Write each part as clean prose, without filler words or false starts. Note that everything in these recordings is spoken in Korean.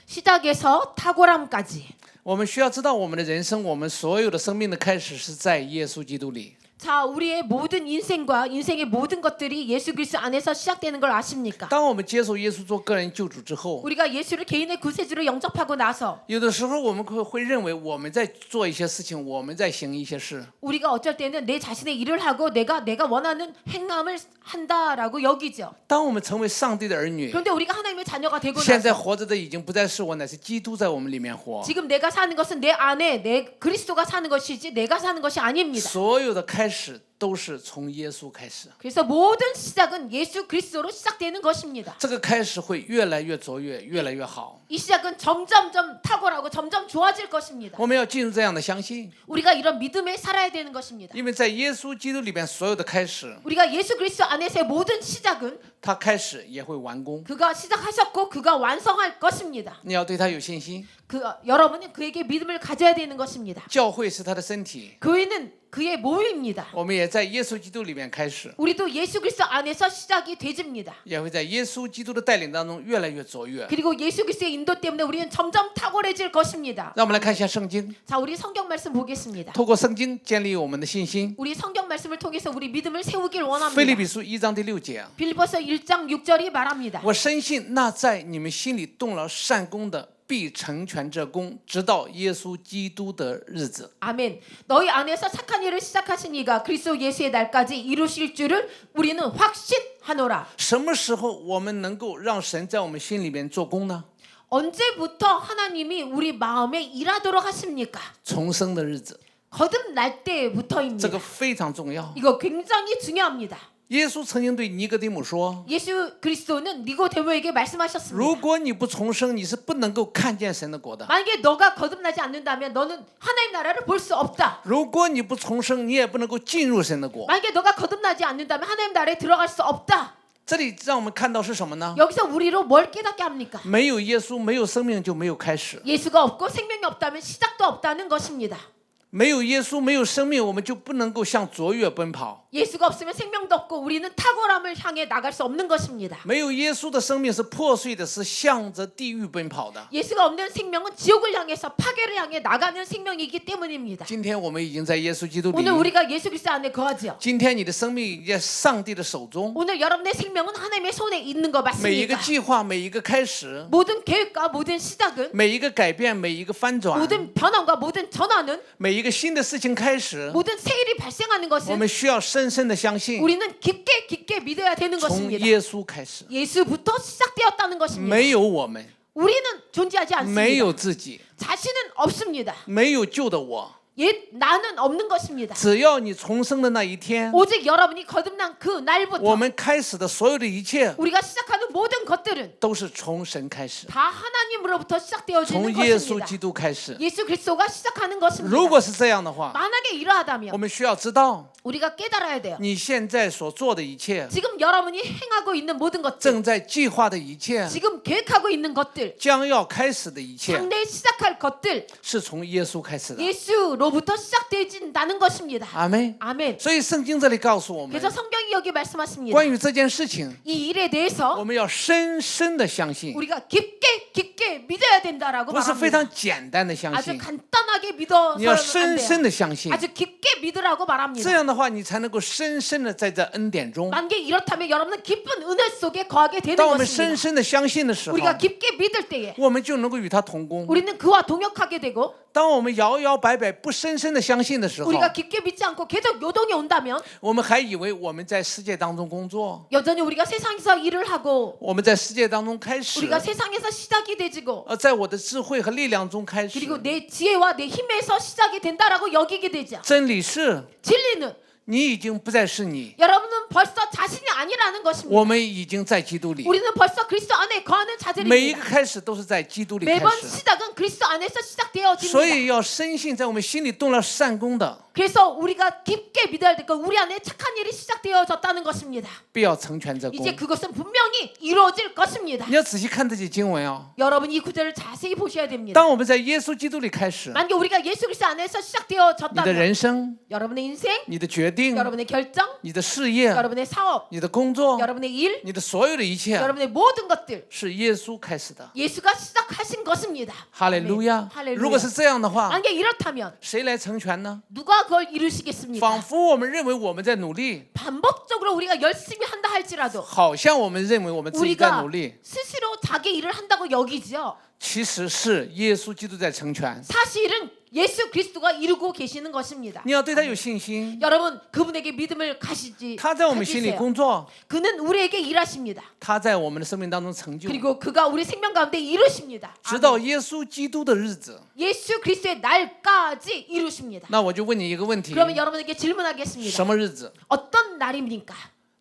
시작에서 탁월함까지. 我们需要知道我们的人生，我们所有的生命的开始是在耶稣基督里。 자, 우리의 모든 인생과 인생의 모든 것들이 예수 그리스도 안에서 시작되는 걸 아십니까? 当我们接受耶稣做个人救主之后， 우리가 예수를 개인의 구세주로 영접하고 나서 有的时候我们会认为我们在做一些事情，我们在行一些事。 우리가 어쩔 때는 내 자신의 일을 하고 내가 원하는 행함을 한다라고 여기죠. 当我们成为上帝的儿女， 그런데 우리가 하나님의 자녀가 되고 现在 나서 活着的已经不再是我，乃是基督在我们里面活。 지금 내가 사는 것은 내 안에 내 그리스도가 사는 것이지 내가 사는 것이 아닙니다. 所有的开始都是从耶稣开始， 그래서 모든 시작은 예수 그리스도로 시작되는 것입니다. 这个开始会越来越卓越，越来越好。 이 시작은 점점점 탁월하고 점점 좋아질 것입니다. 我们要进入这样的相信， 우리가 이런 믿음에 살아야 되는 것입니다. 因为在耶稣基督里面所有的开始， 우리가 예수 그리스도 안에서의 모든 시작은 他开始也会完工。 그가 시작하셨고 그가 완성할 것입니다. 你要对他有信心。 여러분은 그에게 믿음을 가져야 되는 것입니다. 教会是他的身体， 교회는 그의 모임입니다. 我们也在耶稣基督里面开始， 우리도 예수 그리스도 안에서 시작이 되집니다. 也会在耶稣基督的带领当中越来越卓越。 그리고 예수 그리스도의 인도 때문에 우리는 점점 탁월해질 것입니다. 让我们来看一下圣经， 자, 우리 성경 말씀 보겠습니다. 透过圣经建立我们的信心。 우리 성경 말씀을 통해서 우리 믿음을 세우길 腓立 원합니다. 比书1章第6节， 빌립보서 1장 6절이 말합니다. 我深信那在你们心里动了善功的，必成全这功，直到耶稣基督的日子。 아멘. 너희 안에서 착한 일을 시작하신 이가 그리스도 예수의 날까지 이루실 줄을 우리는 확신하노라. 什么时候我们能够让神在我们心里面做工呢？ 언제부터 하나님이 우리 마음에 일하도록 하십니까? 重生的日子， 거듭날 这 때부터입니다. 个非常重要。 이거 굉장히 중요합니다. 耶稣曾经对尼哥底母说 예수 그리스도는 니고데모에게 말씀하셨습니다. 如果你不重生，你是不能够看见神的国的。 만약에 너가 거듭나지 않는다면 너는 하나님 나라를 볼 수 없다. 如果你不重生，你也不能够进入神的国。 만약에 너가 거듭나지 않는다면 하나님 나라에 들어갈 수 없다. 这里让我们看到是什么呢？ 여기서 우리로 뭘 깨닫게 합니까? 没有耶稣，没有生命，就没有开始。 예수가 없고 생명이 없다면 시작도 없다는 것입니다. 没有耶稣，没有生命，我们就不能够向卓越奔跑。 예수가 없으면 생명도 없고 우리는 탁월함을 향해 나갈 수 없는 것입니다. 没有耶稣的生命是破碎的，是向着地狱奔跑的。 예수가 없는 생명은 지옥을 향해서 파괴를 향해 나가는 생명이기 때문입니다. 今天我们已经在耶稣基督里。 오늘 우리가 예수 그리스도 안에 거하지요. 今天你的生命已经在上帝的手中。 오늘 여러분의 생명은 하나님의 손에 있는 거 每一个 맞습니까? 计划，每一个开始， 모든 계획과 모든 시작은 每一个改变，每一个翻转， 모든 변화과 모든 전환은 每一个新的事情开始， 모든 새 일이 발생하는 我 것은 们需要深深的相信， 우리는 깊게 믿어야 되는 从 것입니다. 耶稣开始。 예수부터 시작되었다는 것입니다. 没有我们， 우리는 존재하지 没有 않습니다. 自己， 자신은 없습니다. 没有旧的我。 나는 없는 것입니다. 只要你重生的那一天， 오직 여러분이 거듭난 그 我 날부터 们开始的所有的一切 우리가 시작하는 모든 것들은 都是从神开始， 다 하나님으로부터 시작되어지는 从耶稣 것입니다. 基督开始。 예수 그리스도가 시작하는 如 것입니다. 果是这样的话， 만약에 我 이러하다면 们需要知道， 우리가 깨달아야 돼요. 你现在所做的一切， 지금 여러분이 행하고 있는 모든 것들, 正在计划的一切， 지금 계획하고 있는 것들, 将要开始的一切， 장래에 시작할 것들 是从耶稣开始的。 예수로부터 시작되진다는 것입니다. 阿门。 아멘. 所以圣经这里告诉我们， 그래서 성경이 여기 말씀하십니다. 关于这件事情， 이 일에 我 대해서 们要深深的相信， 우리가 깊게 믿어야 된다라고 不是非 말합니다. 常简单的相 아주 信， 간단하게 믿어서는 你要 안 深深 돼요. 的相信。 아주 깊게 믿으라고 这 말합니다. 样的话，你才能够深深的在这恩典中。 만약에 이렇다면 여러분은 깊은 은혜 속에 거하게 되는 当我们深 것입니다. 深的相信的时候， 우리가 깊게 믿을 때에 我们就能够与他同工。 우리는 그와 동역하게 되고 当我们摇摇摆摆不深深的相信的时候， 우리가 깊게 믿지 않고 계속 요동이 온다면 我们还以为我们在世界当中工作， 여전히 우리가 세상에서 일을 하고 我们在世界当中开始， 우리가 세상에서 시작이 되지고 在我的智慧和力量中开始。 그리고 내 지혜와 내 힘에서 시작이 된다라고 여기게 되죠. 真理是， 진리는 你已经不再是你， 여러분은 벌써 자신이 아니라는 것입니다. 我们已经在基督里。 우리는 벌써 그리스도 안에 거하는 每一个 자들입니다. 开始都是在基督里开 매번 始， 시작은 그리스도 안에서 所 시작되어집니다. 以要深信，在我们心里动了善功的， 그래서 우리가 깊게 믿어야 될 건 우리 안에 착한 일이 시작되어졌다는 것입니다. 必要成全这 이제 功。 그것은 분명히 이루어질 것입니다. 你要仔细看这些经文啊。 여러분 이 구절을 자세히 보셔야 됩니다. 当我们在耶稣基督里开始， 만약에 우리가 예수 그리스도 안에서 你的 시작되어졌다면 人生、 여러분의 인생, 你的决定、 여러분의 결정, 你的事业、 여러분의 사업, 你的工作、 여러분의 일, 你的所有的一切， 여러분의 모든 것들 是耶稣开始的。 예수가 시작하신 것입니다. 哈利路亚！ 할렐루야. 如果是这样的话， 만약에 이렇다면 谁来成全呢？ 누가 그걸 이루시겠습니까? 仿佛我们认为我们在努力， 반복적으로 우리가 열심히 한다 할지라도 好像我们认为我们自己在 우리가 努力， 스스로 자기 일을 한다고 여기죠. 其实是耶稣基督在成全。 사실은 예수 그리스도가 이루고 계시는 것입니다. 你要对他有信心， 여러분 그분에게 믿음을 가지지 他在我们心里 가지세요. 工作， 그는 우리에게 일하십니다. 他在我们的生命当中成就， 그리고 그가 우리 생명 가운데 이루십니다. 直到耶稣基督的日子。 예수 그리스도의 날까지 이루십니다. 那我就问你一个问题： 그러면 여러분에게 질문하겠습니다. 什么日子？ 어떤 날입니까?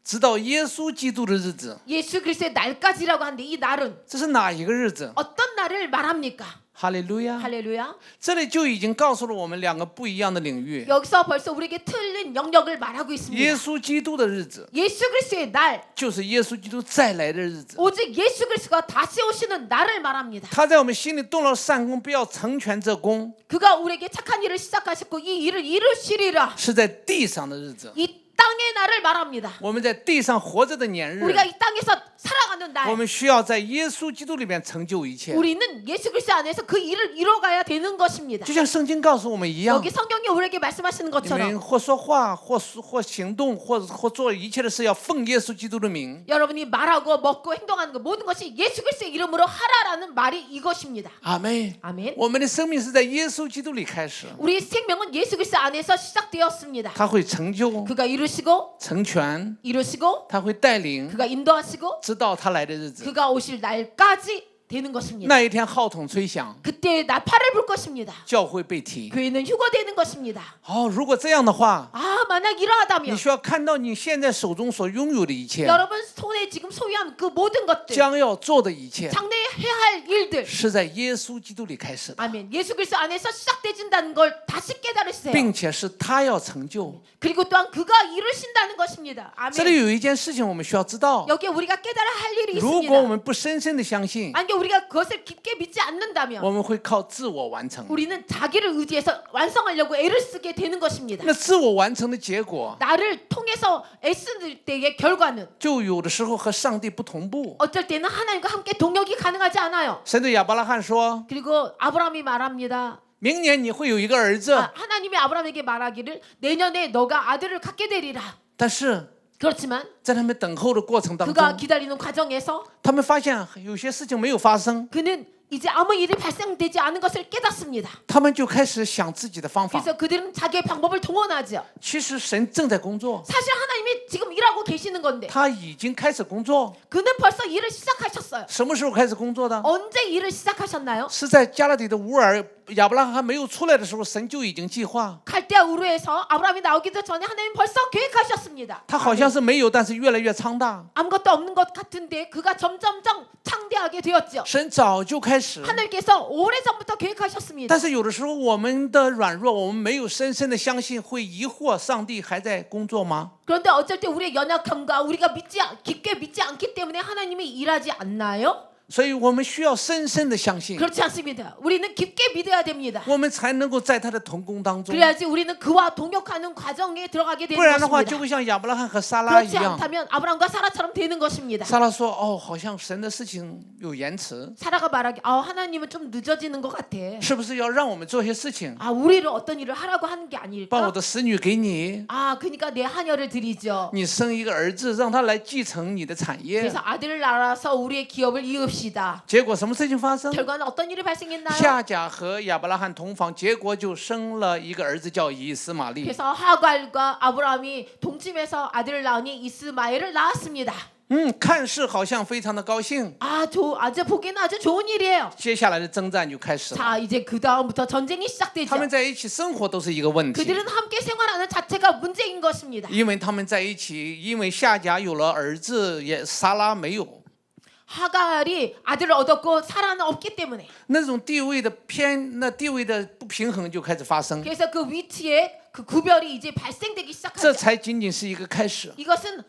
直到耶稣基督的日子， 예수 그리스도의 날까지라고 하는데 이 날은 这是哪一个日子？ 어떤 날을 말합니까? 哈利路亚！ 할렐루야. 这里就已经告诉了我们两个不一样的领域。 여기서 벌써 우리에게 틀린 영역을 말하고 耶 있습니다. 稣基督的日子， 예수 그리스도의 날, 就是耶稣基督再来的日子。 오직 예수 그리스도가 다시 오시는 날을 말합니다. 他在我们心里动了善功，必要成全这功， 그가 우리에게 착한 일을 시작하셨고 이 일을 이루시리라. 是在地上的日子。 이 땅의 날을 말합니다. 我们在地上活着的年日， 우리가 이 땅에서 살아가는 我 날, 们需要在耶稣基督里面成就一切。 우리는 예수 그리스도 안에서 그 일을 이뤄가야 되는 것입니다. 就像圣经告诉我们一样， 여기 성경이 우리에게 말씀하시는 你们 것처럼 或说话，或行动，或做一切的事，要奉耶稣基督的名。 여러분이 말하고 먹고 행동하는 것 모든 것이 예수 그리스도의 이름으로 하라라는 말이 이것입니다. 阿门。 아멘. 我们的生命是在耶稣基督里开始， 우리 생명은 예수 그리스도 안에서 시작되었습니다. 他会成就、 그가 이루시고 成全， 이루시고 他会带领， 그가 인도하시고 直到他来的日子。 그가 오실 날까지 되는 것입니다. 那一天号筒吹响， 그때 나팔을 불 것입니다. 教会被提。 교회는 휴거되는 것입니다. 哦，如果这样的话， 아 만약 你 이러하다면 需要看到你现在手中所拥有的一切， 여러분 손에 지금 소유한 그 모든 것들 将要做的一切， 장래에 해야 할 일들 是在耶稣基督里开始的， 아멘. 예수 그리스도 안에서 시작되진다는 걸 다시 깨달으세요. 并且是他要成就。 그리고 또한 그가 이루신다는 것입니다. 这里 아멘. 有一件事情我们需要知道， 여기에 우리가 깨달아야 할 일이 如果我 있습니다. 们不深深的相信， 만약에 우리가 그것을 깊게 믿지 않는다면 我们会靠自我完成。 우리는 자기를 의지해서 완성하려고 애를 쓰게 되는 것입니다. 那自我完成的结果， 나를 통해서 애쓰는 때의 결과는 就有的时候和上帝不同步。 어쩔 때는 하나님과 함께 동역이 가능하지 않아요. 神对亚伯拉罕说 그리고 아브라함이 말합니다. 明年你会有一个儿子， 하나님이 아브라함에게 말하기를 내년에 너가 아들을 갖게 되리라. 但是 그렇지만 在他们等候的过程当 그가 中， 기다리는 과정에서 他们发现有些事情没有发生， 그는 이제 아무 일이 발생되지 않은 것을 깨닫습니다. 他们就开始想自己的方法。 그래서 그들은 자기의 방법을 동원하죠. 其实神正在工作， 사실 하나님이 지금 일하고 계시는 건데 他已经开始工作。 그는 벌써 일을 시작하셨어요. 什么时候开始工作的？ 언제 일을 시작하셨나요? 是在加勒底的乌尔，亚伯拉罕还没有出来的时候，神就已经计划。 갈대아 우르에서 아브라함이 나오기도 전에 하나님 벌써 계획하셨습니다. 他好像是没有，但是越来越昌大。 아무것도 없는 것 같은데 그가 점점점 창대하게 되었죠. 神早就开始， 하나님께서 오래전부터 계획하셨습니다. 但是有的时候我们的软弱，我们没有深深的相信，会疑惑上帝还在工作吗？ 그런데 어쩔 때 우리의 연약함과 우리가 깊게 믿지 않기 때문에 하나님이 일하지 않나요? 所以我们需要深深的相信， 그렇지 않습니다. 우리는 깊게 믿어야 됩니다. 我们才能够在他的同工当中。 그래야지 우리는 그와 동역하는 과정에 들어가게 不 되는 然的话，就 것입니다. 会像亚伯拉罕和撒拉一 그렇지 样。 않다면 아브라함과 사라처럼 되는 것입니다. 撒拉说：“哦，好像神的事情有延迟， 사라가 말하기 하나님은 좀 늦어지는 것 같아. 是不是要让我们做些事情？ 우리를 어떤 일을 하라고 하는 게 把我 아닐까? 的使女给你， 그러니까 내 하녀를 드리죠. 你生一个儿子，让他来继承你的产业。 그래서 아들을 낳아서 우리의 기업을 이읍시다. 结果什么事情发生？ 결과는 어떤 일이 발생했나요? 夏甲和亚伯拉罕同房，结果就生了一个儿子，叫以斯玛利。 그래서 하갈과 아브라함이 동침해서 아들을 낳으니 이스마엘을 낳았습니다. 看似好像非常的高兴。 아주 보기에는 아주 좋은 일이에요. 接下来的征战就开始了。 자, 이제 그 다음부터 전쟁이 他 시작되죠. 们在一起生活都是一个问题， 그들은 함께 생활하는 자체가 문제인 것입니다. 因为他们在一起，因为夏甲有了儿子，也撒拉没有。 하갈이 아들을 얻었고 사라는 없기 때문에 那种地位的偏，那地位的不平衡就开始发生。 그래서 그 위치에 그 구별이 이제 발생되기 这 시작하죠. 才仅仅是一个开始。 이것은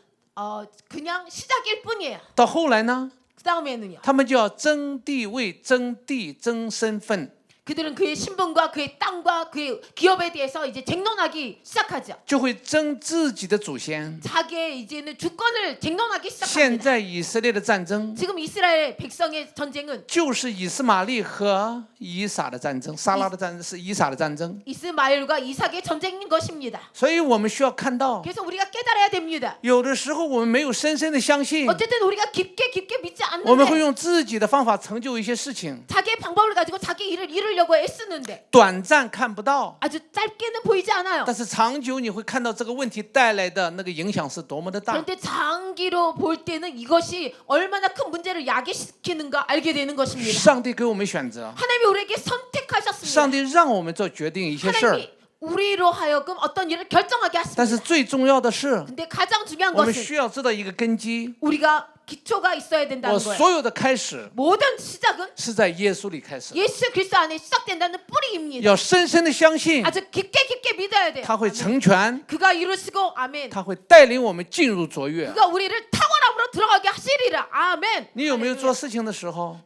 그냥 시작일 뿐이에요. 到后来呢， 그 다음에는요. 他们就要争地位、争地、争身份， 그들은 그의 신분과 그의 땅과 그의 기업에 대해서 이제 쟁론하기 시작하죠. 就会争自己的祖先。 자기의 이제는 주권을 쟁론하기 现 시작합니다. 在以色列的战争 지금 이스라엘 백성의 전쟁은 就是以斯玛利和以撒的战争，撒拉的战争是以撒的战争。 이스마엘과 이삭의 전쟁인 것입니다. 所以我们需要看到， 그래서 우리가 깨달아야 됩니다. 有的时候我们没有深深的相信， 어쨌든 우리가 깊게 믿지 我们会 않는데 用自己的方法成就一些事情， 자기의 방법을 가지고 자기 일을 이루려고 애쓰는데 短暂看不到， 아주 짧게는 보이지 않아요. 但是长久你会看到这个问题带来的那个影响是多么的大。 그런데 장기로 볼 때는 이것이 얼마나 큰 문제를 야기시키는가 알게 되는 것입니다. 上帝给我们选择， 하나님이 우리에게 上 선택하셨습니다. 帝让我们做决定一些事儿， 하나님이 우리로 하여금 어떤 일을 결정하게 但是 하십니다. 最重要的是， 근데 가장 중요한 我们 것은 需要知道一个根基。 우리가 기초가 있어야 된다는 我 거예요. 所有的开始 모든 시작은 是在耶稣里开始， 예수 그리스도 안에 시작된다는 뿌리입니다. 要深深的相信 아주 깊게 믿어야 돼요. 他会 아멘. 成全， 그가 이루시고 아멘. 他会带领我们进入卓越。 그가 우리를 탁월함으로 들어가게 하시리라. 아멘. 你有没有 할렐루야. 做事情的时候，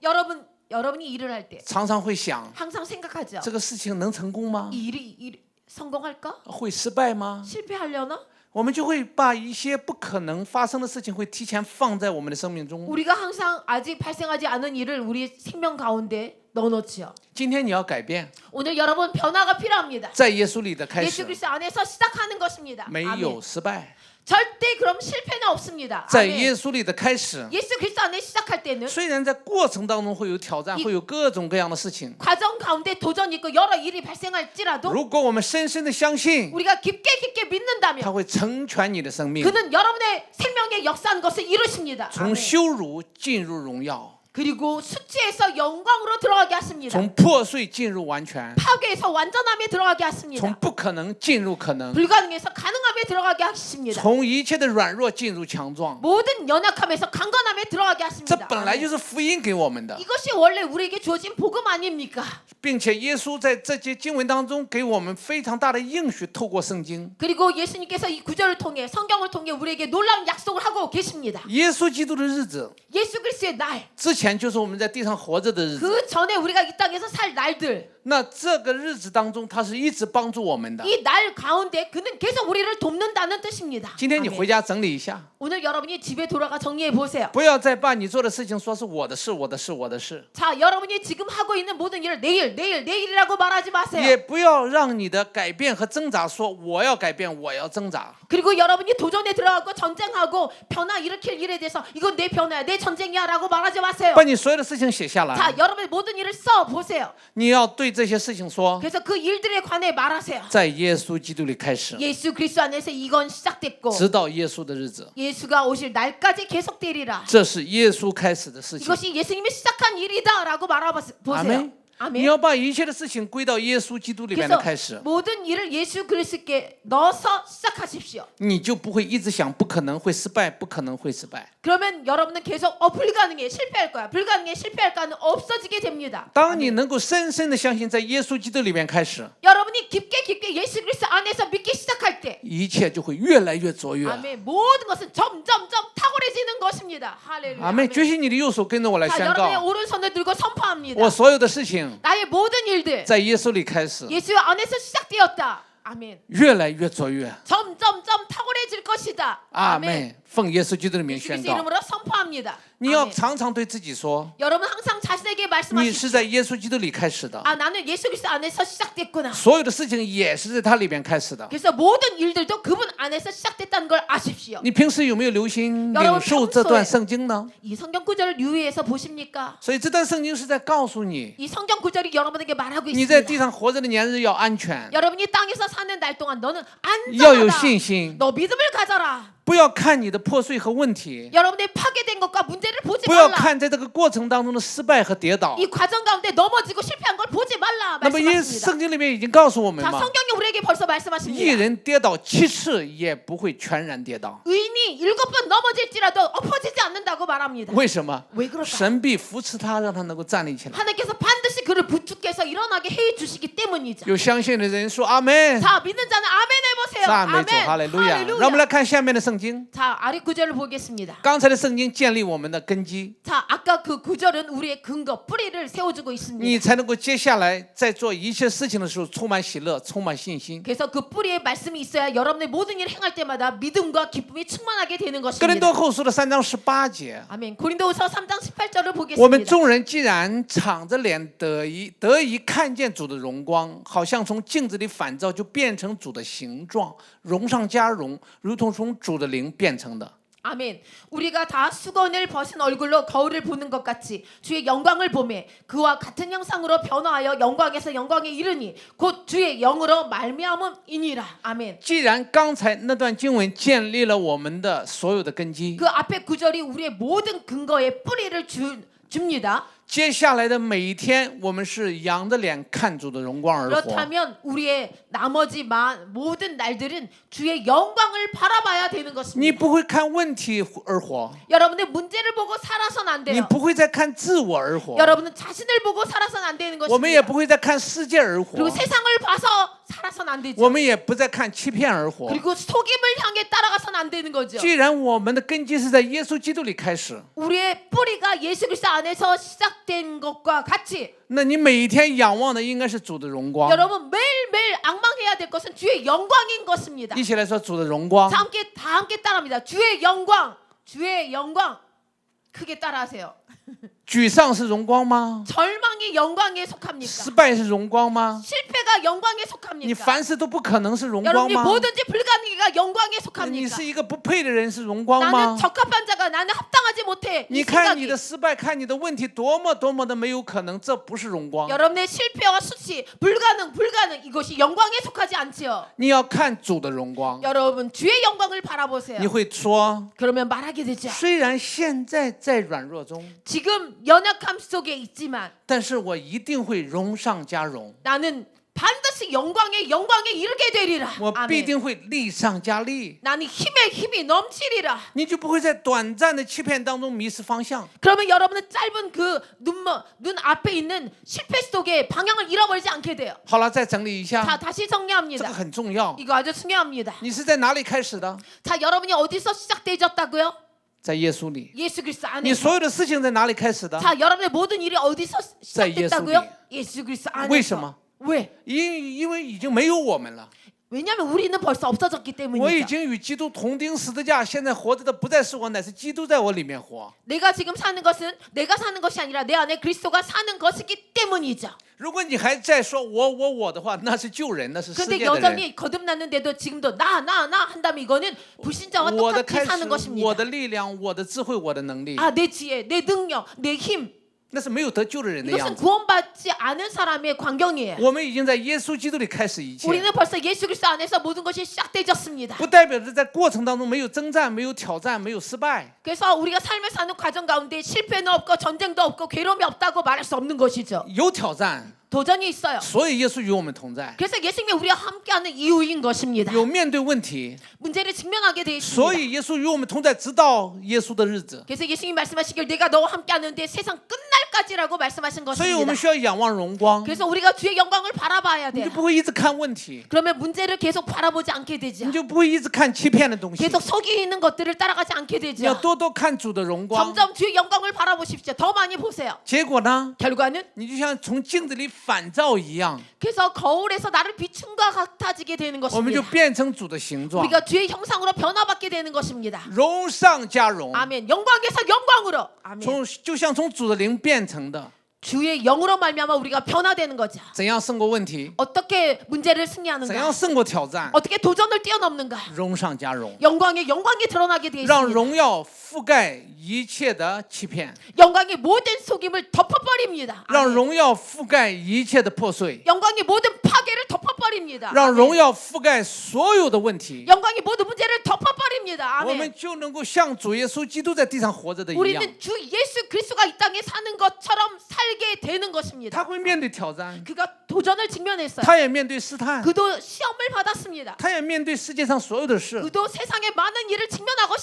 여러분이 일을 할 때 常常会想 항상 생각하죠. 这个事情能成功吗？ 이 일이 성공할까? 会失败吗？ 실패하려나? 我们就会把一些不可能发生的事情会提前放在我们的生命中。 우리가 항상 아직 발생하지 않은 일을 우리 생명 가운데 넣어놓지요. 今天你要改变， 오늘 여러분 변화가 필요합니다. 在耶稣里的开 예수 始 그리스도 안에서 시작하는 것입니다. 没 아멘. 有失败， 절대 그럼 실패는 없습니다. 在 아멘. 耶稣里的开始， 예수 그리스도 안에 시작할 때는 虽然在过程当中会有挑战，会有各种各样的事情， 과정 가운데 도전이 있고 여러 일이 발생할지라도 如果我们深深的相信， 우리가 깊게 他 믿는다면 会成全你的生命， 그는 여러분의 생명에 역사한 것을 이루십니다. 从 아멘. 羞辱进入荣耀， 그리고 수치에서 영광으로 들어가게 하십니다. 从破碎进入完全， 파괴에서 완전함에 들어가게 从 하십니다. 不可能进入可能， 불가능에서 가능함에 들어가게 하십니다. 从一切的软弱进入强壮。 모든 연약함에서 강건함에 들어가게 这 하십니다. 本来就是福音给我们的， 이것이 원래 우리에게 주어진 복음 아닙니까? 并且耶稣在这节经文当中给我们非常大的应许，透过圣经， 그리고 예수님께서 이 구절을 통해 성경을 통해 우리에게 놀라운 약속을 하고 계십니다. 耶稣基督的日子 예수 그리스도의 날, 之前就是我们在地上活着的日子。 그 전에 우리가 이 땅에서 살 날들, 那这个日子当中，他是一直帮助我们的。 이 날 가운데 그는 계속 우리를 돕는다는 뜻입니다. 今天你 아멘. 回家整理一下， 오늘 여러분이 집에 돌아가 정리해 보세요. 不要再把你做的事情说是我的事，我的事，我的事， 자, 여러분이 지금 하고 있는 모든 일을 내일이라고 말하지 마세요. 也不要让你的改变和挣扎说我要改变，我要挣扎。 그리고 여러분이 도전에 들어가고 전쟁하고 변화 일으킬 일에 대해서 이건 내 변화야, 내 전쟁이야라고 말하지 마세요. 把你所有的事情写下 자, 来， 여러분의 모든 일을 써 보세요. 你要对这些事情说， 그래서 그 일들에 관해 말하세요. 在耶稣基督里开始， 예수 그리스도 안에서 이건 시작됐고 直到耶稣的日子， 예수가 오실 날까지 계속되리라. 这是耶稣开始的事情。 이것이 예수님이 시작한 일이다라고 말해보세요. 阿门。 你 아멘. 要把一切的事情归到耶稣基督里面的 그래서 开始， 모든 일을 예수 그리스도께 넣어서 시작하십시오. 你就不会一直想不可能会失败，不可能会失败。 그러면 여러분은 계속 불가능해 실패할 거야. 불가능해 실패할까는 없어지게 됩니다. 当你能够深深的相信在耶稣基督里面开始， 여러분이 깊게 예수 그리스도 안에서 믿기 시작할 때 一切就会越来越卓越。 아멘. 모든 것은 점점 탁월해지는 것입니다. 할렐루야. 阿门！举起你的右手，跟着我来 자, 宣 여러분의 告： 오른손을 들고 선포합니다. 我所有的事情 나의 모든 일들 在耶稣里开始， 예수 안에서 시작되었다. 아멘. 越来越卓越。 점점 탁월해질 것이다. 阿门！奉耶稣基督的名 예수 宣 그리스도 告， 이름으로 선포합니다. 你要 아멘. 常常对自己说， 여러분 항상 자신에게 你 말씀하십시오. 是在耶稣基督里开始的， 아, 나는 예수 그리스도 안에서 시작됐구나. 所有的事情也是在他里边开始的。 그래서 모든 일들도 그분 안에서 시작됐다는 걸 아십시오. 你平时有没有留心 여러분 领受这段圣经呢？ 이 성경 구절을 유의해서 보십니까? 所以这段圣经是在告诉你， 이 성경 구절이 여러분에게 말하고 你在 있습니다. 地上活着的年日要安全， 여러분이 땅에서 사는 날 동안 너는 要有 안전하다. 信心， 너 믿음을 가져라. 不要看你的破碎和问题， 여러분의 파괴된 것과 문제를 보지 不要 말라. 看在这个过程当中的失败和跌倒。 이 과정 가운데 넘어지고 실패한 걸 보지 말라 那么，耶 말씀하십니다. 圣经里面已经告诉我们 자, 嘛， 성경이 우리에게 벌써 一 말씀하십니다. 人跌倒7次也不会全然跌倒。 의인이 7번 넘어질지라도 엎어지지 않는다고 말합니다. 为什么？ 왜 그럴까? 神必扶持他，让他能够站立起来。 하나님께서 반드시 그를 부축해서 일어나게 해 주시기 때문이죠. 有相信的人说阿门， 자, 믿는 자는 아멘 해보세요. 赞美主，哈利路亚。让我们来看下面的圣经。 자, 아래 구절을 보겠습니다. 刚才的圣经建立我们的根基， 자, 아까 그 구절은 우리의 근거, 뿌리를 세워주고 你 있습니다. 才能够接下来在做一切事情的时候充满喜乐，充满信心。 그래서 그 뿌리의 말씀이 있어야 여러분의 모든 일을 행할 때마다 믿음과 기쁨이 충만하게 되는 哥林 것입니다. 多后书的3章18节， 아멘. 고린도후서 3장 18절을 我们 보겠습니다. 众人既然敞着脸得以看见主的荣光，好像从镜子里反照，就变成主的形状，荣上加荣，如同从主的灵变成的。 아멘. 우리가 다 수건을 벗은 얼굴로 거울을 보는 것 같이 주의 영광을 보매 그와 같은 형상으로 변화하여 영광에서 영광에 이르니 곧 주의 영으로 말미암음이니라. 아멘. 既然刚才那段经文建立了我们的所有的根基， 그 앞에 구절이 우리의 모든 근거에 뿌리를 줍니다. 接下来的每一天，我们是仰着脸看主的荣光而活。 그렇다면 우리의 나머지 모든 날들은 주의 영광을 바라봐야 되는 你 것입니다. 不会看问题而活， 여러분의 문제를 보고 살아서는 안 你 돼요. 不会再看自我而活， 여러분은 자신을 보고 살아서는 안 되는 我们也 것입니다. 不会再看世界而活， 그리고 세상을 봐서 살아서는 안 되죠. 我们也不再看欺骗而活。 그리고 속임을 향해 따라가서는 안 되는 거죠. 既然我们的根基是在耶稣基督里开始， 우리의 뿌리가 예수 그리스도 안에서 시작된 것과 같이 那你每一天仰望的应该是主的荣光。 여러분 매일매일 앙망해야 될 것은 주의 영광인 것입니다. 一起来说主的荣光 자, 다 함께 따라합니다. 주의 영광, 주의 영광. 크게 따라하세요. 沮丧是荣光吗？ 절망이 영광에 失 속합니까? 败是荣光吗？ 실패가 영광에 你 속합니까? 凡事都不可能是荣光 여러분이 吗？ 뭐든지 불가능이가 영광에 你 속합니까? 是一个不配的人是荣光 나는 吗？ 적합한 자가 나는 합당하지 못해. 이 你看你 생각이 的失败，看你的问题多么多么的没有可能，这不是荣光。 여러분의 실패와 수치 불가능 이것이 영광에 속하지 않지요. 你要看主的荣光， 여러분 주의 영광을 바라보세요. 你会说， 그러면 말하게 되죠. 虽然现在在软弱中， 지금 연약함 속에 있지만 但是我一定会荣上加荣， 나는 반드시 영광에 이르게 되리라. 我必 아멘. 定会力上加力。 나는 힘이 넘치리라. 你就不会在短暂的欺骗当中迷失方向。 그러면 여러분은 짧은 그 눈 앞에 있는 실패 속에 방향을 잃어버리지 않게 돼요. 好了，再整理一 자, 下， 다시 这个 정리합니다. 很重要。 이거 아주 중요합니다. 你是在哪里开始的？ 자, 여러분이 어디서 시작되셨다고요? 在耶稣里。 예수 그리스도 你 안에서. 所有的事情在哪里开始的？ 자, 여러분의 모든 일이 어디서 시작됐다고요? 예수 그리스도 为什 안에서. 么？ 왜? 因为已经没有我们了， 왜냐하면 우리는 벌써 없어졌기 我已 때문이죠. 经与基督同钉十字架，现在活着的不再是我，乃是基督在我里面活。 내가 지금 사는 것은 내가 사는 것이 아니라 내 안에 그리스도가 사는 것이기 때문이죠. 如果你还在说我的话，那是救人，那是世 근데 界的人。 여전히 거듭났는데도 지금도 나 한다면 이거는 불신자와 我的 똑같이 开始 사는 ，我 것입니다. 的力量，我的智慧，我的能力， 아, 내 지혜, 내 능력, 내 힘. 那是没有得救的人的样 이것은 子。 구원받지 않은 사람의 광경이에요. 我们已经在耶稣基督里开始一切， 우리는 벌써 예수 그리스도 안에서 모든 것이 시작되졌습니다. 不代表着在过程当中没有征战、没有挑战、没有失败。 그래서 우리가 삶을 사는 과정 가운데 실패는 없고 전쟁도 없고 괴로움이 없다고 말할 수 없는 것이죠. 有挑战， 도전이 있어요. 所以耶稣与我们同在； 그래서 예수님이 우리와 함께하는 이유인 것입니다. 有面对问题， 문제를 직면하게 돼 所 있습니다. 以耶稣与我们同在，直到耶稣的日子。 그래서 예수님이 말씀하시길 내가 너와 함께하는데 세상 끝날까지라고 말씀하신 所以我 것입니다. 们需要仰望荣光， 그래서 우리가 주의 영광을 바라봐야 你就 돼요. 不会一直看问题， 그러면 문제를 계속 바라보지 않게 되죠. 你就不会一直看欺骗的东西。 계속 속이는 것들을 따라가지 않게 你要 되죠. 多多看主的荣光， 점점 주의 영광을 바라보십시오. 더 많이 보세요. 结果呢， 결과는 你就像从镜子里反照一样， 그래서 거울에서 나를 비춘 것 같아지게 되는 我们就 것입니다. 变成主的形状， 우리가 주의 형상으로 변화받게 되는 것입니다. 荣上加荣， 아멘. 영광에서 영광으로. 아멘. 就像从主的灵变成的。 주의 영으로 말미암아 우리가 변화되는 거죠. 怎样胜过问题？ 어떻게 문제를 怎 승리하는가? 样胜过挑战？ 어떻게 도전을 뛰어넘는가? 荣上加荣， 영광이 드러나게 되어 让 있습니다. 荣耀覆盖一切的欺骗， 영광이 모든 속임을 덮어버립니다. 让 아멘. 荣耀覆盖一切的破碎， 영광이 모든 파괴를 덮어버립니다. 让 아멘. 荣耀覆盖所有的问题， 영광이 모든 문제를 덮어버립니다. 我们 아멘. 就能够像主耶稣基督在地上活着的一样， 우리는 주 예수 그리스도가 이 땅에 땅에 사는 것처럼 살게 되는 것입니다. 他会面对挑战， 그가 도전을 직면했어요. 他也面对试探， 그도 시험을 받았습니다. 他也面对世界上所有的事， 그도 세상의 많은 일을 직면하고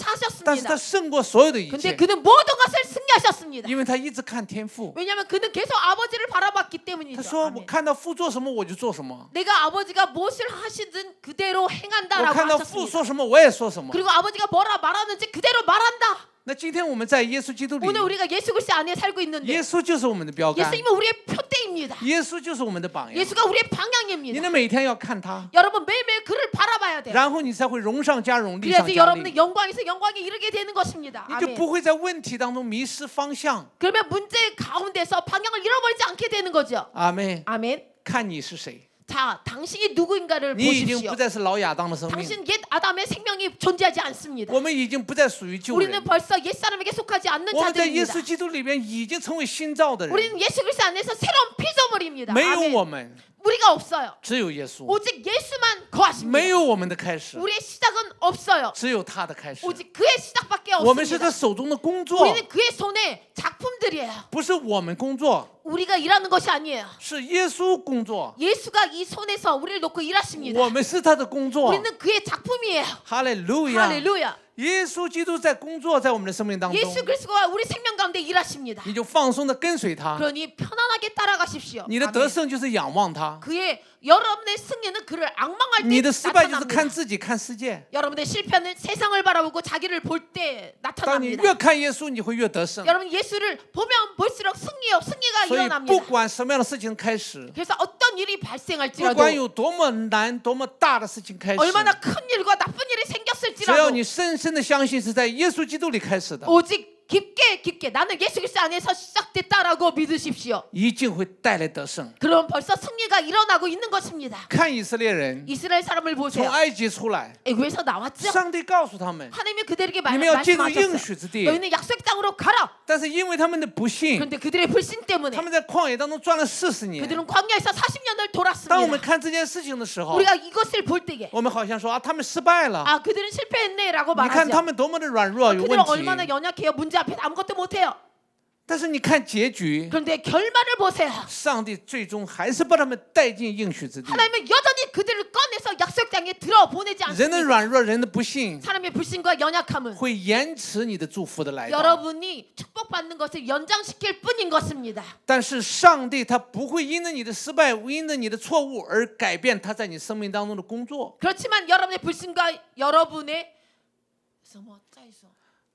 但是他 사셨습니다. 胜过所有的一 근데 切， 그는 모든 것을 승리하셨습니다. 因为他一直看天父。 왜냐하면 그는 계속 아버지를 바라봤기 他 때문이죠. 说：“我 아멘. 看到父做什么，我就做什么； 내가 아버지가 무엇을 하시든 그대로 我 행한다라고 看到父 하셨습니다. 说什么，我也说什么。 그리고 아버지가 뭐라 말하는지 그대로 말한다. 那今天我们在耶稣基督里， 오늘 우리가 예수 그리스도 안에 살고 있는데 耶稣就是我们的标杆， 예수님은 우리의 표대입니다. 耶稣就是我们的榜样。 예수가 우리의 你 방향입니다. 的每天要看他， 여러분 매일매일 그를 바라봐야 돼요. 然后你才会荣上加荣，利上 그래야지 加 여러분의 利， 영광에서 영광에 이르게 되는 것입니다. 你就 아멘. 不会在问题当中迷失方向。 그러면 문제 가운데서 방향을 잃어버리지 않게 되는 거죠. 阿妹， 아멘. 看你是谁， 자, 당신이 누구인가를 你已经 보십시오. 不再是老亚当的生命， 당신 옛 아담의 생명이 존재하지 않습니다. 我们已经不再属于旧 우리는 人， 벌써 옛 사람에게 속하지 않는 我们在耶 자들입니다. 稣基督里边已经成为新造的人， 우리는 예수 그리스도 안에서 새로운 피조물입니다. 没有 아멘. 我们， 우리가 없어요. 只有耶稣， 오직 예수만 没 거하십니다. 有我们的开始， 우리의 시작은 없어요. 只有他的开始。 오직 그의 시작밖에 我们是他 없습니다. 手中的工作， 우리는 그의 손에 작품들이에요. 不是我们工作， 우리가 일하는 것이 아니에요. 是耶稣工作。 예수가 이 손에서 우리를 놓고 일하십니다. 我们是他的工作。 우리는 그의 작품이에요. 哈利路亚！ 할렐루야. 耶稣基督在工作，在我们的生命当中， 예수 그리스도가 우리 생명 가운데 일하십니다. 你就放松的跟随他， 그러니 편안하게 따라가십시오. 你的 아멘. 得胜就是仰望他， 그의 여러분의 승리는 그를 악망할 때 你的失败就是 나타납니다. 看自己、看世界。 여러분의 실패는 세상을 바라보고 자기를 볼 때 当你 나타납니다. 越看耶稣，你会越得胜。 여러분 예수를 보면 볼수록 승리가 所以不 일어납니다. 管什么样的事情开始， 그래서 어떤 일이 不 발생할지라도 管有多么难、多么大的事情开始， 얼마나 큰 일과 나쁜 일이 只要 생겼을지라도 你深深的相信是在耶稣基督里开始的， 오직 깊게 나는 예수 그리스도 안에서 시작됐다라고 믿으십시오. 一定会带来得胜。 그럼 벌써 승리가 일어나고 있는 것입니다. 看以色列人 이스라엘 사람을 从 보세요. 埃及出来， 애굽에서 나왔죠. 上帝告诉他们， 하나님이 그들에게 你们要进入应 말씀하셨어요. 许之地。 너희는 약속 땅으로 가라. 但是因为他们的不信， 그런데 그들의 불신 때문에 他们在旷野当中转了40年。 그들은 광야에서 40년을 当我们 돌았습니다. 看这件事情的时候， 우리가 이것을 볼 때에 我们好像说啊，他们失败了。 아 그들은 실패했네라고 你看他 말하죠. 们多么的软弱，有 그들은 问题。 얼마나 연약해요. 문제 앞에 아무것도 못해요. 但是你看结局， 그런데 결말을 보세요. 上帝最终还是把他们带进应许之地。 하나님은 여전히 그들을 꺼내서 약속 땅에 들어 보내지 人的 않습니다. 软弱，人的不信， 사람의 불신과 연약함은 会延迟你的祝福的来到。 여러분이 축복받는 것을 연장시킬 뿐인 것입니다. 但是上帝他不会因着你的失败，因着你的错误而改变他在你生命当中的工作。 그렇지만 여러분의 불신과 여러분의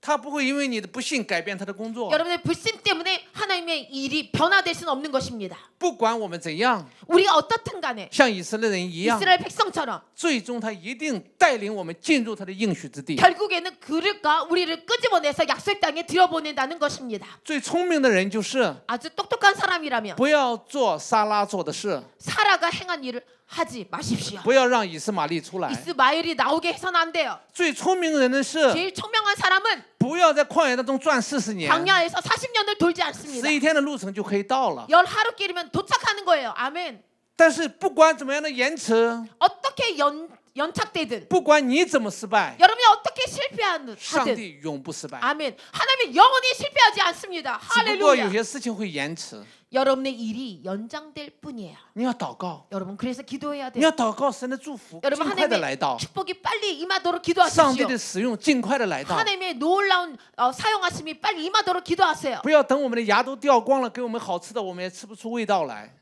他不会因为你的不信改变他的工作。 여러분의 불신 때문에 하나님의 일이 변화될 수는 없는 것입니다. 不管我们怎样， 우리가 어떻든 간에 像以色列人一样， 이스라엘 백성처럼 最终他一定带领我们进入他的应许之地。 결국에는 그들과 우리를 끄집어내서 약속 땅에 들여보낸다는 것입니다. 最聪明的人就是 아주 똑똑한 사람이라면 不要做撒拉做的事， 사라가 행한 일을 하지 마십시오. 不要让以斯玛利出来。 이스마엘이 나오게 해서는 안 돼요. 最聪明的人是 제일 총명한 사람은 不要在旷野当中转40年， 광야에서 40년을 돌지 않습니다. 11天的路程就可以到了。 10하루길이면 도착하는 거예요. 아멘. 但是不管怎么样的延迟， 어떻게 연착되든 不管你怎么失败， 여러분이 어떻게 실패하든 上帝永不失败。 아멘. 하나님은 영원히 실패하지 않습니다. 只不过有 할렐루야. 些事情会延迟， 여러분의 일이 연장될 뿐이에요. 你要祷告， 여러분 그래서 기도해야 你 돼요. 要祷告神的祝福尽 여러분 快的 하나님의 来到， 축복이 빨리 임하도록 上帝 기도하십시오. 的使用尽快的来到， 하나님의 놀라운 사용하심이 빨리 임하도록 기도하세요. 不要等我们的牙都掉光了，给我们好吃的，我们也吃不出味道来。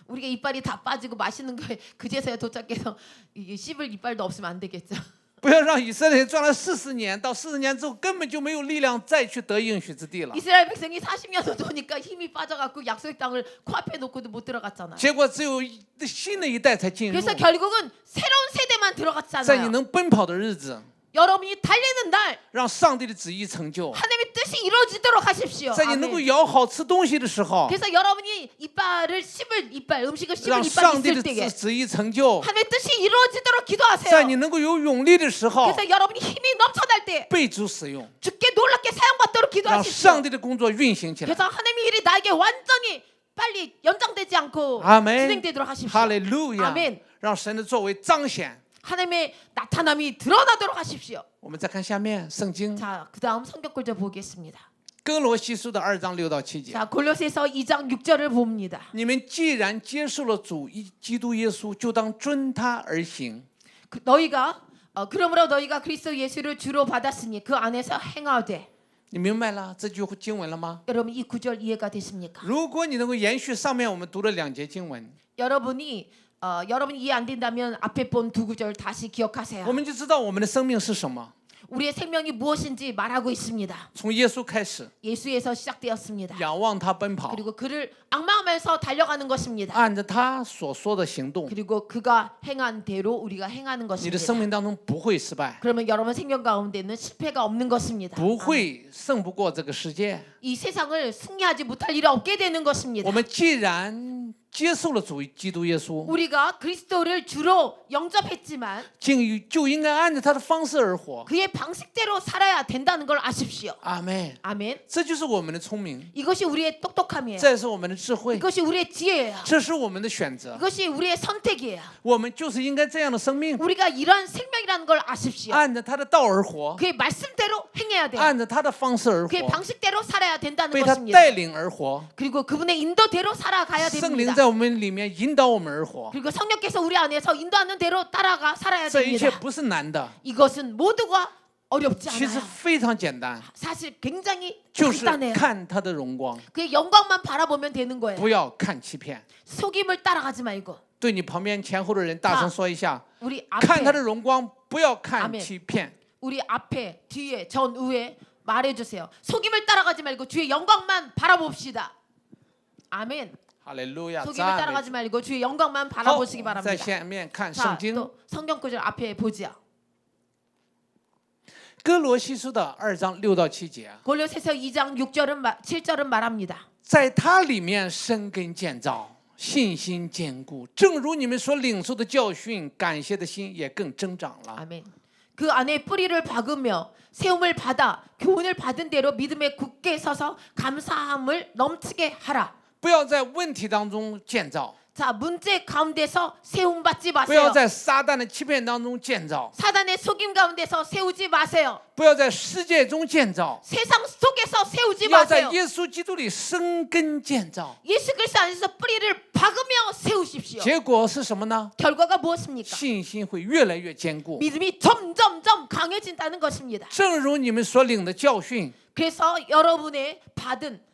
우리가 이빨이 다 빠지고 맛있는 거에 그제서야 도착해서 이게 씹을 이빨도 없으면 안 되겠죠. 不要让以色列人转了40年，到40年之后根本就没有力量再去得应许之地了。 이스라엘 백성이 40년을 도니까 힘이 빠져갖고 약속의 땅을 코앞에 놓고도 못 들어갔잖아요. 结果只有新的一代才进入。 그래서 결국은 새로운 세대만 在你 들어갔잖아요. 能奔跑的日子， 여러분이 달리는 날 让上帝的旨意成就。 하나님의 뜻이 이루어지도록 하십시오. 在你能够 아멘. 咬好吃东西的时候， 그래서 여러분이 이빨을 씹을 이빨 음식을 씹을 让 이빨이 上帝 있을 的 때에 旨意成就。 하나님의 뜻이 이루어지도록 在 기도하세요. 你能够有勇力的时候， 그래서 여러분이 힘이 넘쳐날 때 被主使用， 주께 놀랍게 사용받도록 让 기도하십시오. 上帝的工作运行起来。 그래서 하나님의 일이 나에게 완전히 빨리 연장되지 않고 아멘. 진행되도록 하십시오. 哈利路亚 아멘 ！让神的作为彰显。 하나님의 나타남이 드러나도록 하십시오. 我们再看下面圣经， 자, 그다음 성경구절 보겠습니다. 哥罗西书的2章6到7节， 자, 골로새서 2장 6절을 봅니다. 你们既然接受了主基督耶稣，就当遵他而行。 그러므로 너희가 그리스도 예수를 주로 받았으니 그 안에서 행하되. 你明白了这句经文了吗？ 여러분 이 구절 이해가 되십니까? 如果你能够延续上面我们读的2节经文， 여러분이 이해 안 된다면 앞에 본 두 구절 다시 기억하세요. 我们就知道我们的生命是什么。 우리의 생명이 무엇인지 말하고 있습니다. 从耶稣开始， 예수에서 시작되었습니다. 仰望他奔跑， 그리고 그를 악마하면서 달려가는 것입니다. 按着他所说的行动， 그리고 그가 행한 대로 우리가 행하는 你的 것입니다. 生命当中不会失败， 그러면 여러분 생명 가운데는 실패가 없는 것입니다. 不会胜不过这个世界。 이 세상을 승리하지 못할 일이 없게 되는 것입니다. 我们既然接受了主基督耶稣， 우리가 그리스도를 주로 영접했지만 就应该按照他的方式而活。 그의 방식대로 살아야 된다는 걸 아십시오. 阿门。 아멘. 这就是我们的聪明， 이것이 우리의 똑똑함이에요. 这是我们的智慧， 이것이 우리의 지혜예요. 这是我们的选择。 이것이 우리의 선택이에요. 我们就是应该这样的生命， 우리가 이러한 생명이라는 걸 아십시오. 按着他的道而活， 그의 말씀대로 행해야 돼요. 按着他的方式而 그의 活， 방식대로 살아야 된다는 被他 것입니다. 带领而活。 그리고 그분의 인도대로 살아가야 圣灵 됩니다. 在我们里面引导我们而活， 그리고 성령께서 우리 안에서 인도하는 대로 따라가 살아야 这一切 됩니다. 不是难的， 이것은 모두가 어렵지 其实 않아요. 非常简单， 사실 굉장히 就是 간단해요. 看他的荣光， 그의 영광만 바라보면 되는 거예요. 不要看欺骗。 속임을 따라가지 말고 对你旁边前后的人大声说一下， 우리 看他 앞에 的荣光，不要看 아멘 欺骗。 우리 앞에 뒤에 전후에 말해주세요. 속임을 따라가지 말고 주의 영광만 바라봅시다. 아멘. 哈利路亚！ 속임을 赞美 따라가지 말고 주의 영광만 好 바라보시기 在 바랍니다. 前面看 자, 圣经， 또 성경 구절 앞에 보지요. 哥罗西书的2章6到7节， 골로새서 2장 7절은 말합니다. 在他里面生根建造，信心坚固，正如你们所领受的教训，感谢的心也更增长了。 아멘. 그 안에 뿌리를 박으며 세움을 받아 교훈을 받은 대로 믿음에 굳게 서서 감사함을 넘치게 하라. 不要在问题当中建造， 자, 문제 가운데서 세움 받지 不要 마세요. 在撒旦的欺骗当中建造， 사단의 속임 가운데서 세우지 마세요. 不要在世界中建造， 세상 속에서 세우지 要在 마세요. 耶稣基督里生根建造。 예수 그리스도 안에서 뿌리를 박으며 세우십시오. 结果是什么呢？ 결과가 무엇입니까? 信心会越来越坚固， 믿음이 점점점 강해진다는 것입니다. 正如你们所领的教训， 그래서 여러분의 받은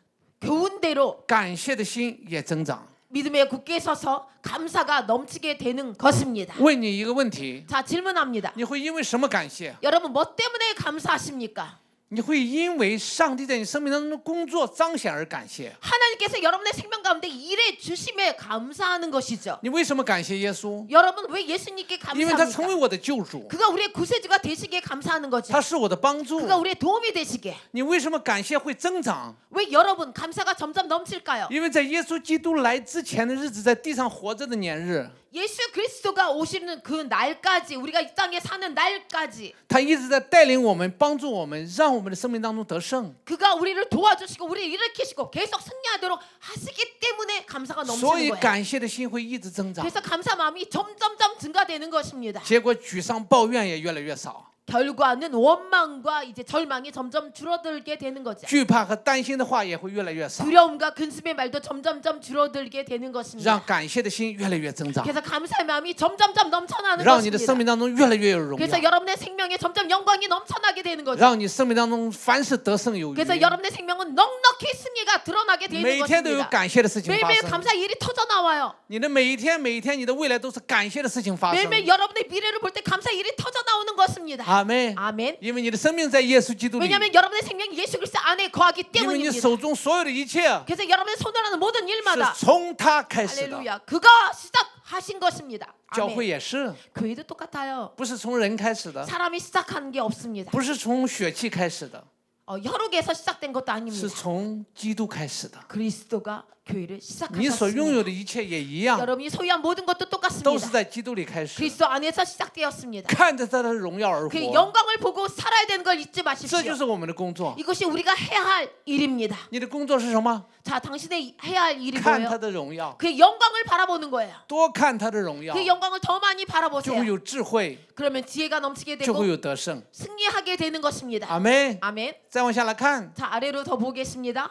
교훈대로 感谢的心也增长。 믿음에 굳게 서서 감사가 넘치게 되는 것입니다. 问你一个问题， 자, 질문합니다. 你会因为什么感谢？ 여러분 뭐 때문에 감사하십니까? 你会因为上帝在你生命当中的工作彰显而感谢。 하나님께서 여러분의 생명 가운데 일해 주심에 감사하는 것이죠. 你为什么感谢耶稣？ 여러분 왜 예수님께 因为他成为 감사합니까? 我的救主， 그가 우리의 구세주가 되시기에 감사하는 거죠. 他是我的帮助。 그가 우리의 도움이 되시게. 你为什么感谢会增长？ 왜 여러분 감사가 점점 넘칠까요? 因为在耶稣基督来之前的日子，在地上活着的年日， 예수 그리스도가 오시는 그 날까지 우리가 이 땅에 사는 날까지 他一直在带领我们，帮助我们，让我们的生命当中得胜。 그가 우리를 도와주시고 우리를 일으키시고 계속 승리하도록 하시기 때문에 감사가 所 넘치는 以 거예요. 感谢的心会一直增长， 그래서 감사 마음이 점점점 증가되는 것입니다. 结果沮丧抱怨也越来越少， 결과는 원망과 이제 절망이 점점 줄어들게 되는 거죠. 惧怕和担心的话也会越来越少， 두려움과 근심의 말도 점점점 줄어들게 되는 让 것입니다. 感谢的心越来越增长， 그래서 감사의 마음이 점점점 넘쳐나는 让你的生 것입니다. 命当中越来越有荣 그래서 耀， 여러분의 생명에 점점 영광이 넘쳐나게 되는 거죠. 让你生命当中凡事得胜有余， 그래서 여러분의 생명은 넉넉히 승리가 드러나게 되는 每天都有 것입니다. 感谢的事情发 매일매일 生。 감사 일이 터져 나와요. 你的每一天，你的未来都是感谢的事情发生。 매일매일 여러분의 미래를 볼 때 감사 일이 터져 나오는 것입니다. 阿门。 아멘. 因为你的生命在耶稣基督里， 왜냐하면 여러분의 생명이 예수 그리스도 안에 거하기 因为你 때문입니다. 手中所有的一切 그래서 여러분의 손을 하는 모든 일마다 是从他开始的。 할렐루야. 그가 시작하신 것입니다. 教会 아멘. 也是， 교회도 똑같아요. 不是从人开始的， 사람이 시작하는 게 없습니다. 不是从血气开始的， 혈육에서 시작된 것도 是 아닙니다. 从基督开始的。 그리스도가 교회를 你所拥有 시작하셨습니다. 的一切也一样， 여러분이 소유한 모든 것도 都是 똑같습니다. 在基督里开始。 그리스도 안에서 시작되었습니다. 看着他的荣耀而 그 活， 영광을 보고 살아야 되는 걸 잊지 这就 마십시오. 是我们的工作。 이것이 우리가 해야 할 일입니다. 你的工作是什么？ 자, 당신의 해야 할 일이 看他 뭐예요? 的荣耀， 그 영광을 바라보는 거예요. 多看他的荣耀， 그 영광을 더 많이 就 바라보세요. 会有智慧， 그러면 지혜가 넘치게 就会 되고 有得胜。 승리하게 되는 것입니다. 阿门。 아멘. 再往下来看， 자, 아래로 더 보겠습니다.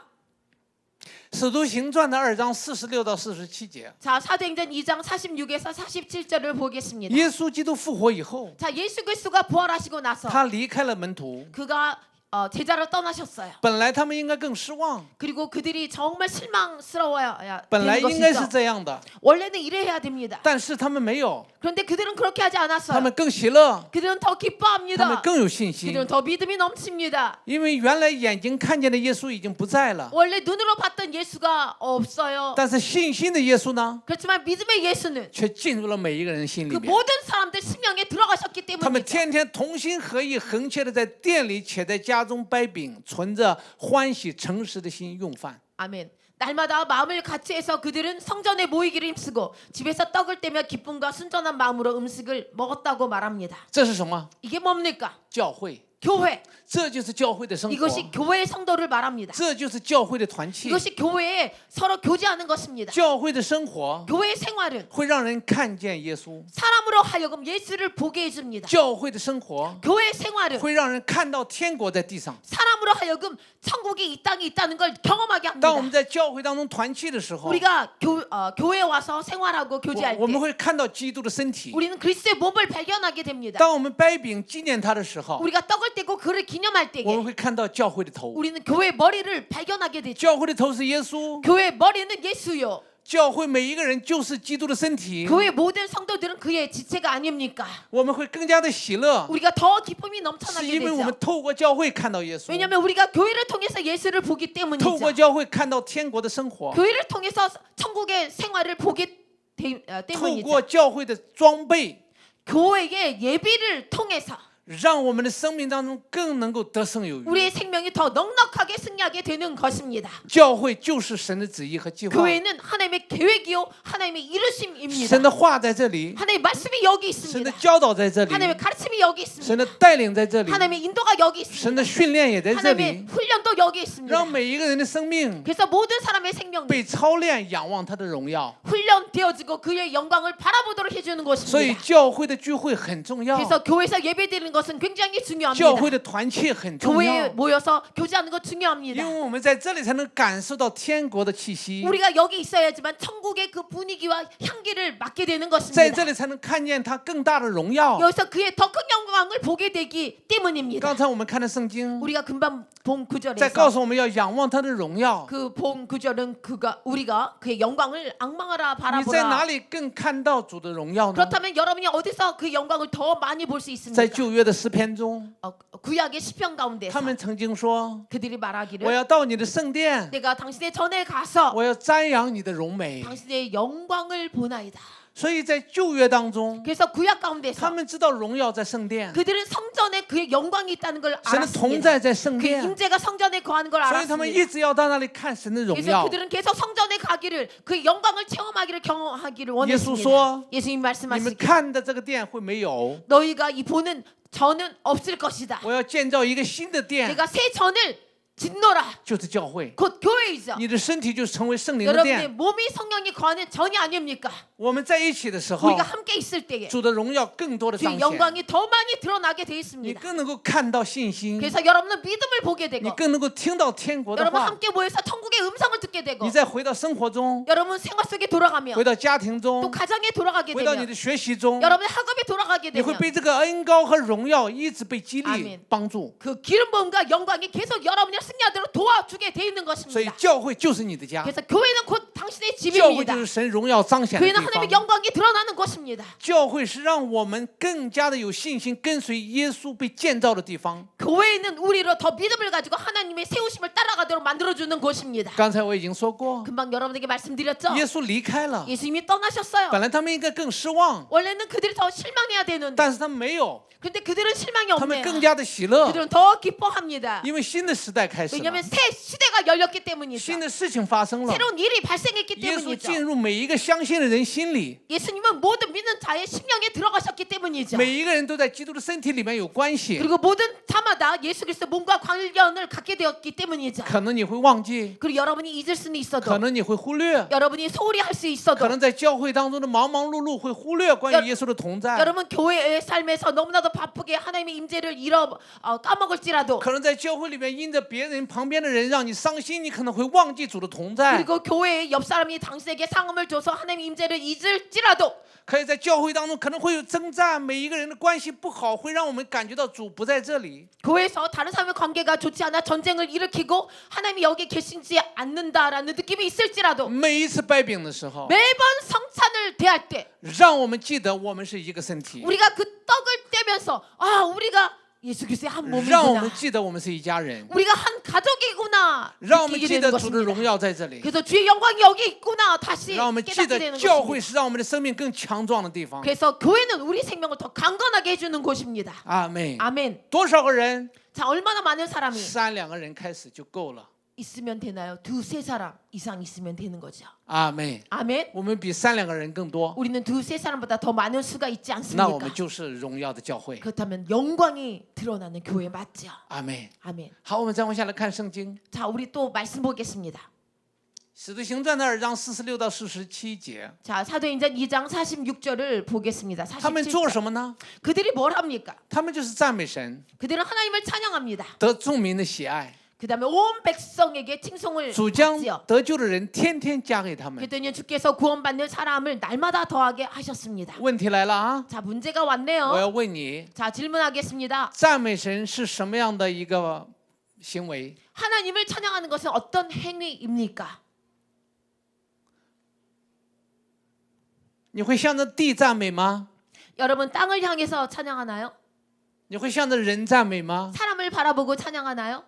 《使徒行传》的2章46到47节， 자, 사도행전 2장 46에서 47절을 보겠습니다. 耶稣基督复活以后， 자, 예수 그리스도가 부활하시고 나서 他离开了门徒， 그가 제자로 떠나셨어요. 本来他们应该更失望， 그리고 그들이 정말 실망스러워야 本来 되는 应该是 것이죠. 这样的， 원래는 이래야 됩니다. 但是他们没有， 그런데 그들은 그렇게 하지 他 않았어요. 们更喜乐， 그들은 더 他们 기뻐합니다. 更有信心， 그들은 더 믿음이 넘칩니다. 因为原来眼睛看见的耶稣已经不在了， 원래 눈으로 봤던 예수가 없어요. 但是信心的耶稣呢， 그렇지만 믿음의 예수는 却进入了每一个人心里 그 面。 모든 사람들 심령에 들어가셨기 他们 때문이죠. 天天同心合意、恒切的在店里且在家中掰饼，存着欢喜诚实的心用饭。 아멘. 날마다 마음을 같이 해서 그들은 성전에 모이기를 힘쓰고 집에서 떡을 떼며 기쁨과 순전한 마음으로 음식을 먹었다고 말합니다. 这是什么？ 이게 뭡니까? 教会， 교회. 这就是教会的生活， 이것이 교회의 성도를 말합니다. 这就是教会的团契。 이것이 교회에 서로 교제하는 것입니다. 教会的生活 교회의 생활은 会让人看见耶稣， 사람으로 하여금 예수를 보게 해줍니다. 教会的生活 교회의 생활은 会让人看到天国在地上。 사람으로 하여금 천국이 이 땅에 있다는 걸 경험하게 当我 합니다. 们在教会当中团契的时候， 우리가 교회에 와서 생활하고 교제할 我们 때 会看到基督的身体。 우리는 그리스도의 몸을 발견하게 됩니다. 当我们掰饼纪念他的时候， 우리가 떡을 떼고 그를 기념할 我们 때에 会看到教会的头。 우리는 교회의 머리를 발견하게 되죠. 教会的头是耶稣， 교회의 머리는 예수요. 教会每一个人就是基督的身体。 교회 모든 성도들은 그의 지체가 아닙니까? 我们会更加的喜乐， 우리가 더 기쁨이 是 넘쳐나게 因为我们 되죠. 透过教会看到耶稣， 왜냐하면 우리가 교회를 통해서 예수를 보기 透过 때문이죠. 教会看到天国的生活， 교회를 통해서 천국의 생활을 보기 透 때문이죠. 过教会的装备， 교회의 예비를 통해서 让我们的生命当中更能够得胜有余。 우리의 생명이 더 넉넉하게 승리하게 되는 것입니다. 教会就是神的旨意和计划， 교회는 하나님의 계획이요 하나님의 이루심입니다. 神的话在这里， 하나님의 말씀이 여기 神的 있습니다. 教导在这里， 하나님의 가르침이 여기 神 있습니다. 的带领在这里， 하나님의 인도가 여기 神 있습니다. 的训练也在这 하나님의 里， 훈련도 여기 있습니다. 让每一个人的生命 그래서 모든 사람의 생명이 被操练，仰望他的荣耀。 훈련되어지고 그의 영광을 바라보도록 해주는 所以 것입니다. 教会的聚会很重要， 그래서 교회에서 예배드리는 것은 굉장히 教 중요합니다. 会的团契很重 교회에 要， 모여서 교제하는 것 因 중요합니다. 为我们在这里才能感受到天国的气息， 우리가 여기 있어야지만 천국의 그 분위기와 향기를 맡게 되는 在 것입니다. 这里才能看见他更大的荣耀。 여기서 그의 더 큰 영광을 보게 되기 때문입니다. 刚才我们看的圣经 우리가 금방 본 在告 구절에서 诉我们要仰望他的荣耀。 그 본 구절은 우리가 그의 영광을 악망하라 你在哪 바라보라. 里更看到主的荣耀呢？ 그렇다면 여러분이 어디서 그 영광을 더 많이 볼 수 在 있습니까? 旧约的诗篇中， 구약의 시편 가운데서 他们曾经说 그들이 ：“我 말하기를 要到你的圣殿， 내가 당신의 전에 가서 我要瞻仰你的荣美。 당신의 영광을 보나이다. ”所以在旧约当中， 그래서 구약 他 가운데서 们知道荣耀在圣殿， 그들은 성전에 그의 영광이 있다는 걸 神的同 알았습니다. 在在圣 그 殿， 임재가 성전에 거하는 걸 所以他们 알았습니다. 一直要到那里看神的荣 그래서 耀。 그들은 계속 성전에 가기를 그 영광을 체험하기를 경험하기를 耶稣 원했습니다. 说 예수님 ：“你们 말씀하시기 看的这个殿会没有， 너희가 이 보는 전은 없을 것이다. 我要建造一个新的殿， 내가 새 전을 짓노라. 就是教会。 곧 교회이죠. 你的身体就成为圣灵的 여러분의 殿。 몸이 성령이 거하는 전이 아닙니까? 我们在一起的时候， 우리가 함께 있을 때에 主的荣耀更多的 주의 彰显， 영광이 더 많이 드러나게 돼 你 있습니다. 更能够看到信心， 그래서 여러분은 믿음을 보게 你 되고 更能够听到天国的 여러분 话。 함께 모여서 천국의 음성을 듣게 되고 你再回到生活中， 여러분 생활 속에 돌아가며 回到家庭 또 中， 가정에 돌아가게 回到你 되면 的学习中， 여러분의 학업에 돌아가게 你会 되면 被这个恩高和荣耀一直被激励 아멘 帮助。 그 기름 부음과 영광이 계속 여러분을 승리하도록 도와주게 돼 있는 所以 것입니다. 教会就是你的家， 그래서 교회는 곧 당신의 教会 집입니다. 就是神荣耀彰显的 교회는 地 하나님의 方。 영광이 드러나는 곳입니다. 教会是让我们更加的有信心跟随耶稣被建造的地方。 교회는 우리로 더 믿음을 가지고 하나님의 세우심을 따라가도록 만들어주는 곳입니다. 刚才我已经说过， 금방 여러분에게 말씀드렸죠. 耶稣离开了， 예수님이 떠나셨어요. 本来他们应该更失望， 원래는 그들이 더 실망해야 되는데 但是他们没有， 근데 그들은 실망이 他们 없네요. 更加的喜乐， 그들은 더 기뻐합니다. 因为新的时代开始了， 왜냐하면 새 시대가 열렸기 때문이죠. 新的事情发生了， 새로운 일이 발생했기 耶稣 때문이죠. 进入每一个相信的人心里， 예수님은 모든 믿는 자의 심령에 들어가셨기 때문이죠. 每一个人都在基督的身体里面有关系。 그리고 모든 자마다 예수 그리스도 몸과 관련을 갖게 되었기 때문이죠. 可能你会忘记， 그리고 여러분이 잊을 수는 可 있어도 能你会忽略， 여러분이 소홀히 할 수 可 있어도 能在教会当中的忙忙碌碌会忽略关于耶稣的同在， 여러분 교회의 삶에서 너무나도 바쁘게 하나님의 임재를 까먹을지라도 可能在教会里面因着别人旁边的人让你伤心，你可能会忘记主的同在。 그리고 교회의 옆 사람이 당신에게 상함을 줘서 하나님의 임재를 잊을지라도 可以在教会当中可能会有征战，每一个人的关系不好，会让我们感觉到主不在这里。 교회에서 다른 사람의 관계가 좋지 않아 전쟁을 일으키고 하나님이 여기 계시지 않는다라는 느낌이 있을지라도 每一次掰饼的时候， 매번 성찬을 대할 때 让我们记得我们是一个身体， 우리가 그 떡을 떼면서 아 우리가 예수 그리스도의 한 让我们 몸이구나 记得我们是一家人， 우리가 한 가족이구나 让我们 느끼게 记 되는 得主的荣 것입니다. 耀在这里， 그래서 주의 영광이 여기 있구나 다시 让我们记 깨닫게 得 되는 教会 것입니다. 是让我们的生命更强壮的地方。 그래서 교회는 우리 생명을 더 강건하게 해주는 곳입니다. 阿门。 아멘. 多少个人？ 자 얼마나 많은 사람이 3、2个人开始就够了。 있으면 되나요? 2-3사람 이상 있으면 되는 거죠. 阿门。 아멘. 我们比3、2个人更多， 우리는 2-3사람보다 더 많은 수가 있지 那我 않습니까? 们就是荣耀的教会。 그렇다면 영광이 드러나는 교회 맞죠? 阿门。 아멘. 好，我们再往下来看圣经， 자 우리 또 말씀 보겠습니다. 使徒行传的2章46到47节， 자 사도행전 2장 46절을 보겠습니다. 他们做 47절. 什么呢？ 그들이 뭘 합니까? 他们就是赞美神， 그들은 하나님을 찬양합니다. 得众民的喜爱， 그 다음에 온 백성에게 칭송을 主将 받지요. 得救的人天天加给他们。 그랬더니 주께서 구원받는 사람을 날마다 더하게 하셨습니다. 问题来了啊！ 자 문제가 我 왔네요. 要问你， 자 질문하겠습니다. 赞美神是什么样的一个行为？ 하나님을 찬양하는 것은 어떤 행위입니까? 你会向着地赞美吗？ 여러분 땅을 향해서 찬양하나요? 你会向着人赞美吗？ 사람을 바라보고 찬양하나요?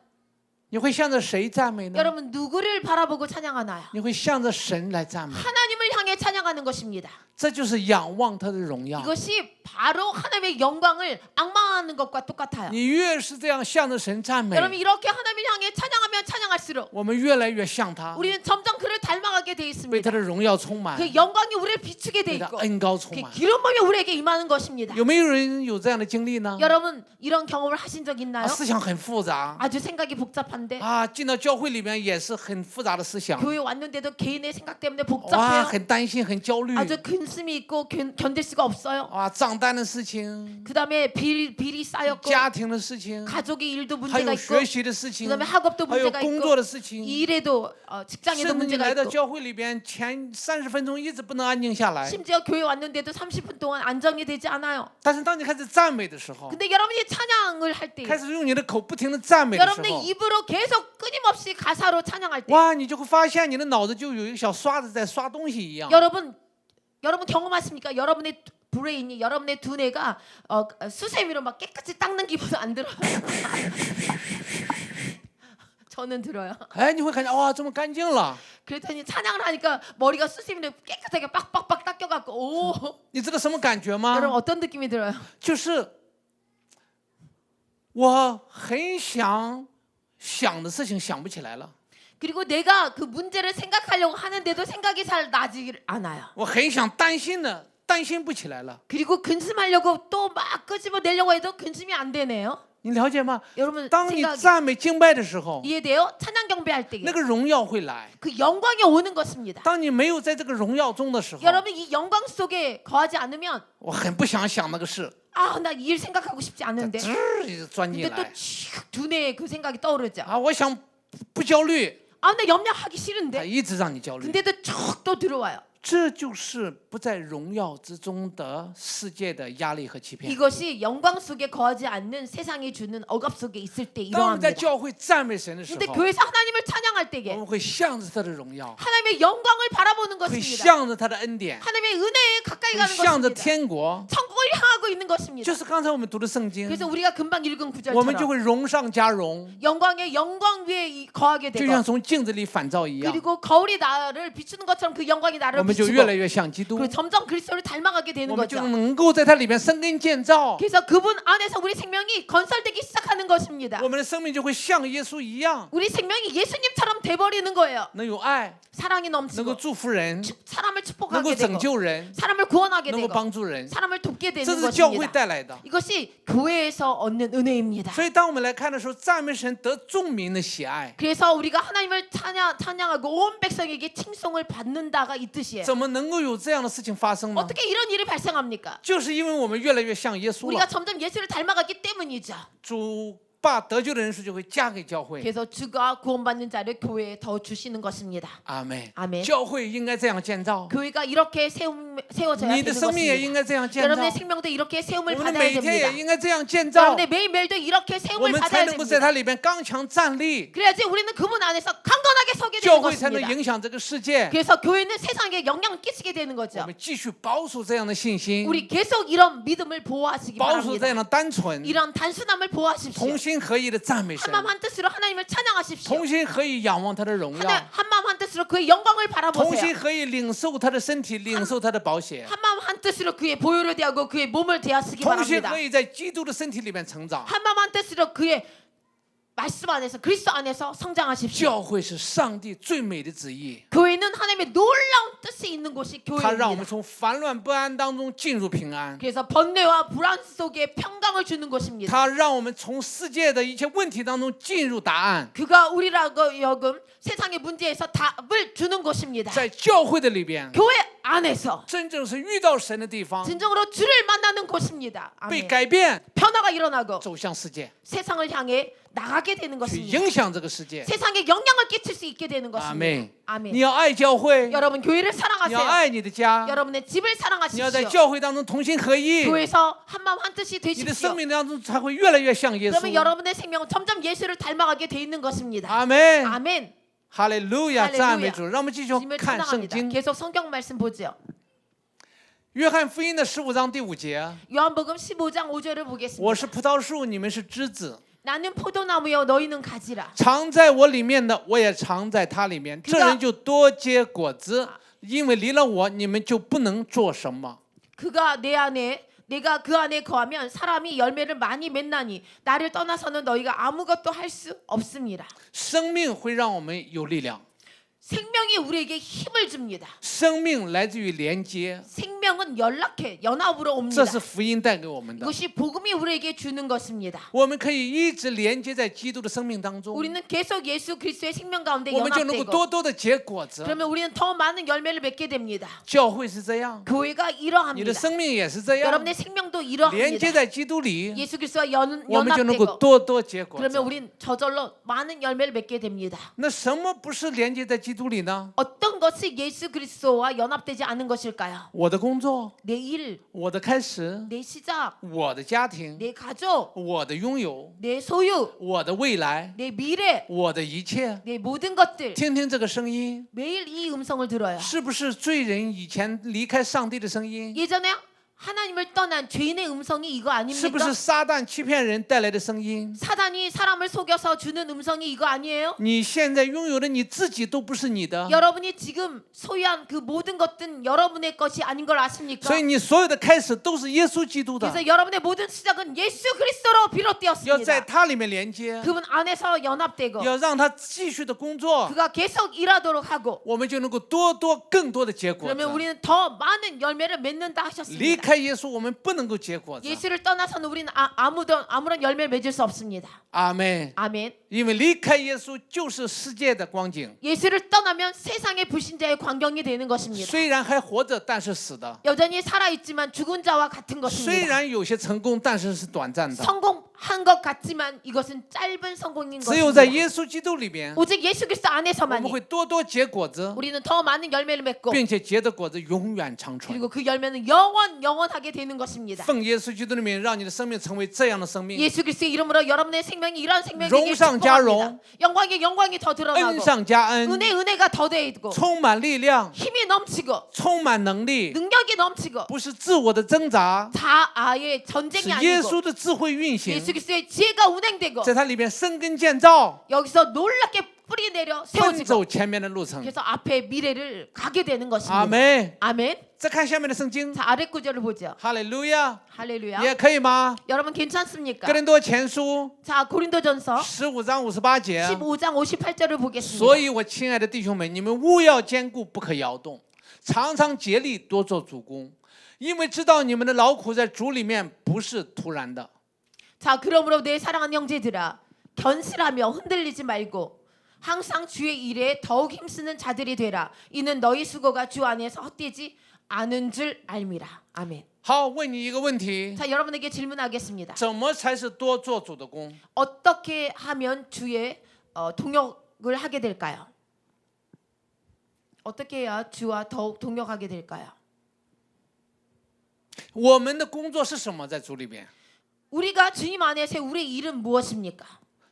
你会向着谁赞美呢？ 여러분 누구를 바라보고 찬양하나요? 你会向着神来赞美， 하나님을 향해 찬양하는 것입니다. 这就是仰望他的荣耀。 이것이 바로 하나님의 영광을 악망하는 것과 똑같아요. 你越是这样向着神赞美， 여러분 이렇게 하나님을 향해 찬양하면 찬양할수록 我们越来越像他， 우리는 점점 그를 닮아가게 돼 被 있습니다. 他的荣耀充满， 그 영광이 우리를 비추게 돼 被他 있고 恩高充 그 满。 기름범이 우리에게 임하는 것입니다. 有没有人有这样的经历呢？ 여러분 이런 경험을 하신 적 있나요? 思想很复杂 아주 생각이 복잡한데 啊，进到教会里面也是很复杂的思想， 교회 왔는데도 개인의 생각 때문에 哇， 복잡해요. 很担心，很焦虑 아주 근심이 있고 견딜 수가 없어요. 啊，账单的事情， 그 다음에 비리 쌓였고 家庭的事情， 가족의 일도 还 문제가 有 있고 学习的事 그 情， 다음에 학업도 还有 문제가 工 있고 作的事情， 일에도 직장에도 甚至你 문제가 来到 있고 教会里边前30分钟一直不能安静下来， 심지어 교회 왔는데도 30분 동안 안정이 되지 않아요. 但是当你开始赞美的时候， 근데 여러분이 찬양을 할 때, 开始用你的口不停的赞美的时 여러분의 候， 입으로 계속 끊임없이 가사로 찬양할 때, 哇，你就会发现你的脑子就有一个小刷子在刷东西一样。 여러분 경험하십니까? 여러분의 브레인이 여러분의 두뇌가 수세미로 막 깨끗이 닦는 기분 안 들어요? 저는 들어요. 哎，你会感觉哇，这么干净了。 그랬더니 찬양을 하니까 머리가 수세미로 깨끗하게 빡빡빡 닦여갖고 오, 你知道什么感觉吗？ 여러분 어떤 느낌이 들어요? 就是我很想的事情想不起来了， 그리고 내가 그 문제를 생각하려고 하는데도 생각이 잘 나지 않아요. 我很想担心的，担心不起来了。 그리고 근심하려고 또 막 끄집어내려고 해도 근심이 안 되네요. 你了解吗？ 여러분 当你 생각 赞美敬拜的时候， 이해돼요? 찬양 경배할 때 那个荣耀会来。 그 영광이 오는 것입니다. 当你没有在这个荣耀中的时候， 여러분 이 영광 속에 거하지 않으면 我很不想想那个事， 아 나 일 생각하고 싶지 않은데 滋一直钻进 근데 또 来 두뇌에 그 생각이 떠오르죠. 啊！我想不焦虑， 아, 나 염려하기 他 싫은데. 一直让你焦虑。 근데도 쭉 또 들어와요. 这就是不在荣耀之中的世界的压力和欺骗。 이것이 영광 속에 거하지 않는 세상이 주는 억압 속에 있을 때 当我们在 이러합니다. 教会赞美神的时 근데 候， 교회에서 하나님을 찬양할 我 때에 们会向着他的荣耀， 하나님의 영광을 바라보는 会 것입니다. 向着他的恩典， 하나님의 은혜에 가까이 会 가는 向着 것입니다. 天国。 천국을 향하고 있는 것입니다. 就是刚才我们读的圣经， 그래서 우리가 금방 읽은 我们就 구절처럼 会荣上加荣， 영광의 영광 위에 거하게 就像 되고 从镜子里反照一样， 그리고 거울이 나를 비추는 것처럼 그 영광이 我 나를 们就 비추고 越来越像基督， 그리고 점점 그리스도를 닮아가게 되는 我们就 거죠. 能够在它里面生根建造， 그래서 그분 안에서 우리 생명이 건설되기 시작하는 것입니다. 我们的生命就会像耶稣一样， 우리 생명이 예수님처럼 돼버리는 거예요. 能有爱， 사랑이 能够 넘치고 祝福人， 사람을 能够 축복하게 拯 되고 救人， 사람을 구원하게 能够 되고 帮助人， 사람을 돕게 这 되는 是教会 것입니다. 带来的。 이것이 교회에서 얻는 은혜입니다. 所以，当我们来看的时候，赞美神得众民的喜爱， 그래서 우리가 하나님을 찬양하고 온 백성에게 칭송을 받는다가 이 뜻이에요. 怎么能够有这样的事情发生呢？ 어떻게 이런 일이 발생합니까? 就是因为我们越来越像耶稣 우리가 了， 점점 예수를 닮아가기 때문이죠. 主把得救的人数就会加给教会。 그래서 주가 구원받는 자를 교회에 더 주시는 것입니다. 阿门。 아멘. 教会应该这样建造， 교회가 이렇게 세워져야 你的 되는 生命也应 것입니다. 该这样建造， 여러분의 생명도 이렇게 我 세움을 们的 받아야 每天 됩니다. 也应该这样建造， 여러분의 매일매일도 이렇게 我 세움을 们才 받아야 能够在 됩니다. 它里边刚强站立， 그래야지 우리는 그분 안에서 강건하게 서게 教 되는 会才能 것입니다. 影响这个世界。 그래서 교회는 세상에 영향을 끼치게 되는 我 거죠. 们继续保守这样的信心， 우리 계속 이런 믿음을 보호하시기 保守这 바랍니다. 样的单纯， 이런 단순함을 보호하십시오. 同心合意的赞美神， 한마음 한뜻으로 하나님을 찬양하십시오. 同心合意仰望他的荣耀， 한마음 한뜻으로 그의 영광을 同 바라보세요. 心合意领受他的身体，领受他的宝血， 한마음 한뜻으로 그의 보혈을 대하고 그의 몸을 대하시기 同心 바랍니다. 合意在基督的身体里面成长。 한마음 한뜻으로 그의 말씀 안에서 그리스도 안에서 성장하십시오. 教会是上帝最美的旨意， 교회는 하나님의 놀라운 뜻이 있는 곳이 他让我们 교회입니다. 从烦乱不安当中进入平安， 그래서 번뇌와 불안 속에 평강을 주는 것입니다. 他让我们从世界的一切问题当中进入答案。 그가 우리라고 여금 세상의 문제에서 답을 주는 것입니다. 在教会的里边， 교회 안에서 真正是遇到神的地方， 진정으로 주를 만나는 곳입니다. 被 아멘. 改变， 변화가 일어나고 走向世界， 세상을 향해 나가게 되는 去 것입니다. 影响这个世界。 세상에 영향을 끼칠 수 있게 되는 阿 것입니다. 妹， 아멘. 你要爱教会， 여러분 교회를 你要 사랑하세요. 爱你的家， 여러분의 집을 你要在 사랑하십시오. 教会当中同心合意， 교회에서 한마음 한뜻이 你的生 되십시오. 命当中才会越来越像耶 그러면 稣。 여러분의 생명은 점점 예수를 닮아가게 돼 있는 것입니다. 阿门， 아멘. 哈利路亚， 할렐루야 赞美主。让我们继续 주님을 看圣 찬양합니다. 经， 계속 성경 말씀 보죠. 约翰福音的15章第5节。 요한복음 15장 5절을 我 보겠습니다. 是葡萄树，你们是枝子， 나는 포도나무여 너희는 가지라. 藏在我里面的，我也藏在他里面。这人就多结果子，因为离了我，你们就不能做什么。 그가 내 안에 내가 그 안에 거하면 사람이 열매를 많이 맺나니 나를 떠나서는 너희가 아무것도 할 수 없습니다. 生命会让我们有力量， 생명이 우리에게 힘을 줍니다. 生命来自于连接， 생명은 연합으로 这 옵니다. 是福音带给我们的。 이것이 복음이 우리에게 주는 것입니다. 我们可以一直连接在基督的生命当中， 우리는 계속 예수 그리스도의 생명 가운데 我们就能够 연합되고 多多的结果子。 그러면 우리는 더 많은 열매를 맺게 됩니다. 教会是这样， 교회가 你的 이러합니다. 生命也是这样， 여러분의 생명도 连接 이러합니다. 在基督里， 예수 그리스도와 我们就能够 연합되고 多多结果子 그러면 。 우린 저절로 많은 열매를 맺게 됩니다. 那什么不是连接在基督里呢？ 어떤 것이 예수 그리스도와 연합되지 않은 것일까요? 我的工作， 내 일, 我的开始， 내 시작, 我的家庭， 내 가족, 我的拥有， 내 소유, 我的未来， 내 미래, 我的一切。 내 모든 것들 听听这个声音， 매일 이 음성을 들어요. 是不是罪人以前离开上帝的声音？ 예전에 하나님을 떠난 죄인의 음성이 이거 是不 아닙니까? 是撒旦欺骗人带来的声音？ 사단이 사람을 속여서 주는 음성이 이거 아니에요? 你现在拥有的你自己都不是你的， 여러분이 지금 소유한 그 모든 것들은 여러분의 것이 아닌 걸 아십니까? 所以你所有的开始都是耶稣基督的， 그래서 여러분의 모든 시작은 예수 그리스도로 要在 비롯되었습니다. 他里面连接， 그분 안에서 연합되고 要让他继续的工作， 그가 계속 일하도록 하고 我们就能够更多的结果子。 그러면 우리는 더 많은 열매를 맺는다 离 하셨습니다. 开耶稣，我们不能够结果子。 예수를 떠나서는 우리는 아무런 열매를 맺을 수 없습니다. 阿门。 아멘. 因为离开耶稣就是世界的光景。 예수를 떠나면 세상의 불신자의 광경이 되는 것입니다. 虽然还活着，但是死的； 여전히 살아있지만 죽은 자와 같은 虽 것입니다. 然有些成功，但是是短暂的。 성공한 것 같지만 이것은 짧은 성공인 只有在 것입니다. 耶稣基督里边， 오직 예수 그리스도 我们 안에서만이 会多多结果子， 우리는 더 많은 열매를 맺고 并且结的果子永远长存。 그리고 그 열매는 영원하게 되는 것입니다. 奉耶稣基督的名，让你的生命成为这样的生命， 예수 그리스도의 이름으로 여러분의 생명이 이러한 생명이 荣 되길 上加 축복합니다. 荣， 영광에 영광이 더 恩 드러나고 上加恩， 은혜가 더 되고 充满力量， 힘이 넘치고 充满能力， 능력이 넘치고 不是自我的挣扎， 자아의 是 전쟁이 耶 아니고 稣的智慧运行， 예수 그리스도의 지혜가 운행되고 在它里面生根建造， 여기서 놀랍게 뿌리 내려 奔 세워지고 走前面的路程。 그래서 앞에 미래를 가게 되는 阿 것입니다. 门。 아멘. 再看下面的圣经， 자, 아래 구절을 보죠. 哈利路亚， 할렐루야. 也可以吗？ 여러분 괜찮습니까? 哥林多前书 자, 고린도전서 15章58节。 15장 58절을 보겠습니다. 所以，我亲爱的弟兄们，你们务要坚固，不可摇动，常常竭力多做主工，因为知道你们的劳苦在主里面不是突然的。 자, 그러므로 내 사랑하는 형제들아, 견실하며 흔들리지 말고 항상 주의 일에 더욱 힘쓰는 자들이 되라. 이는 너희 수고가 주 안에서 헛되지 않은 줄 알미라. 아멘. 好，问你一个问题： 자, 여러분에게 질문하겠습니다. 怎么才是多做主的工？ 어떻게 하면 주의 동역을 하게 될까요? 어떻게 해야 주와 더욱 동역하게 될까요? 我们的工作是什么？在主里边， 우리가 주님 안에서 우리의 일은 무엇입니까?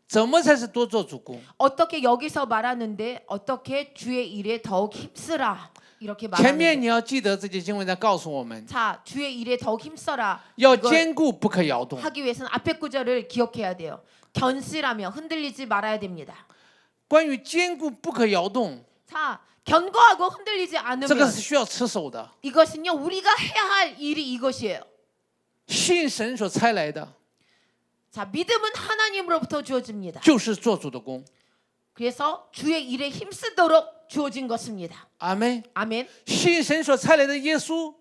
怎么才是多做主工？ 어떻게 여기서 말하는데 어떻게 주의 일에 더욱 힘쓰라 이렇게 前面 말하는데 你要记得这节经文在告诉我们， 자, 주의 일에 더욱 힘써라 要 이걸 坚固，不可摇动。 하기 위해서는 앞에 구절을 기억해야 돼요. 견실하며 흔들리지 말아야 됩니다. 关于坚固不可摇动， 자, 견고하고 흔들리지 这 않으면 个是需要持守的， 이것은요 우리가 해야 할 일이 이것이에요. 信神所差来的， 자, 믿음은 하나님으로부터 주어집니다. 就是做主的工。 그래서 주의 일에 힘쓰도록 주어진 것입니다. 阿门。 아멘. 信神所差来的耶稣，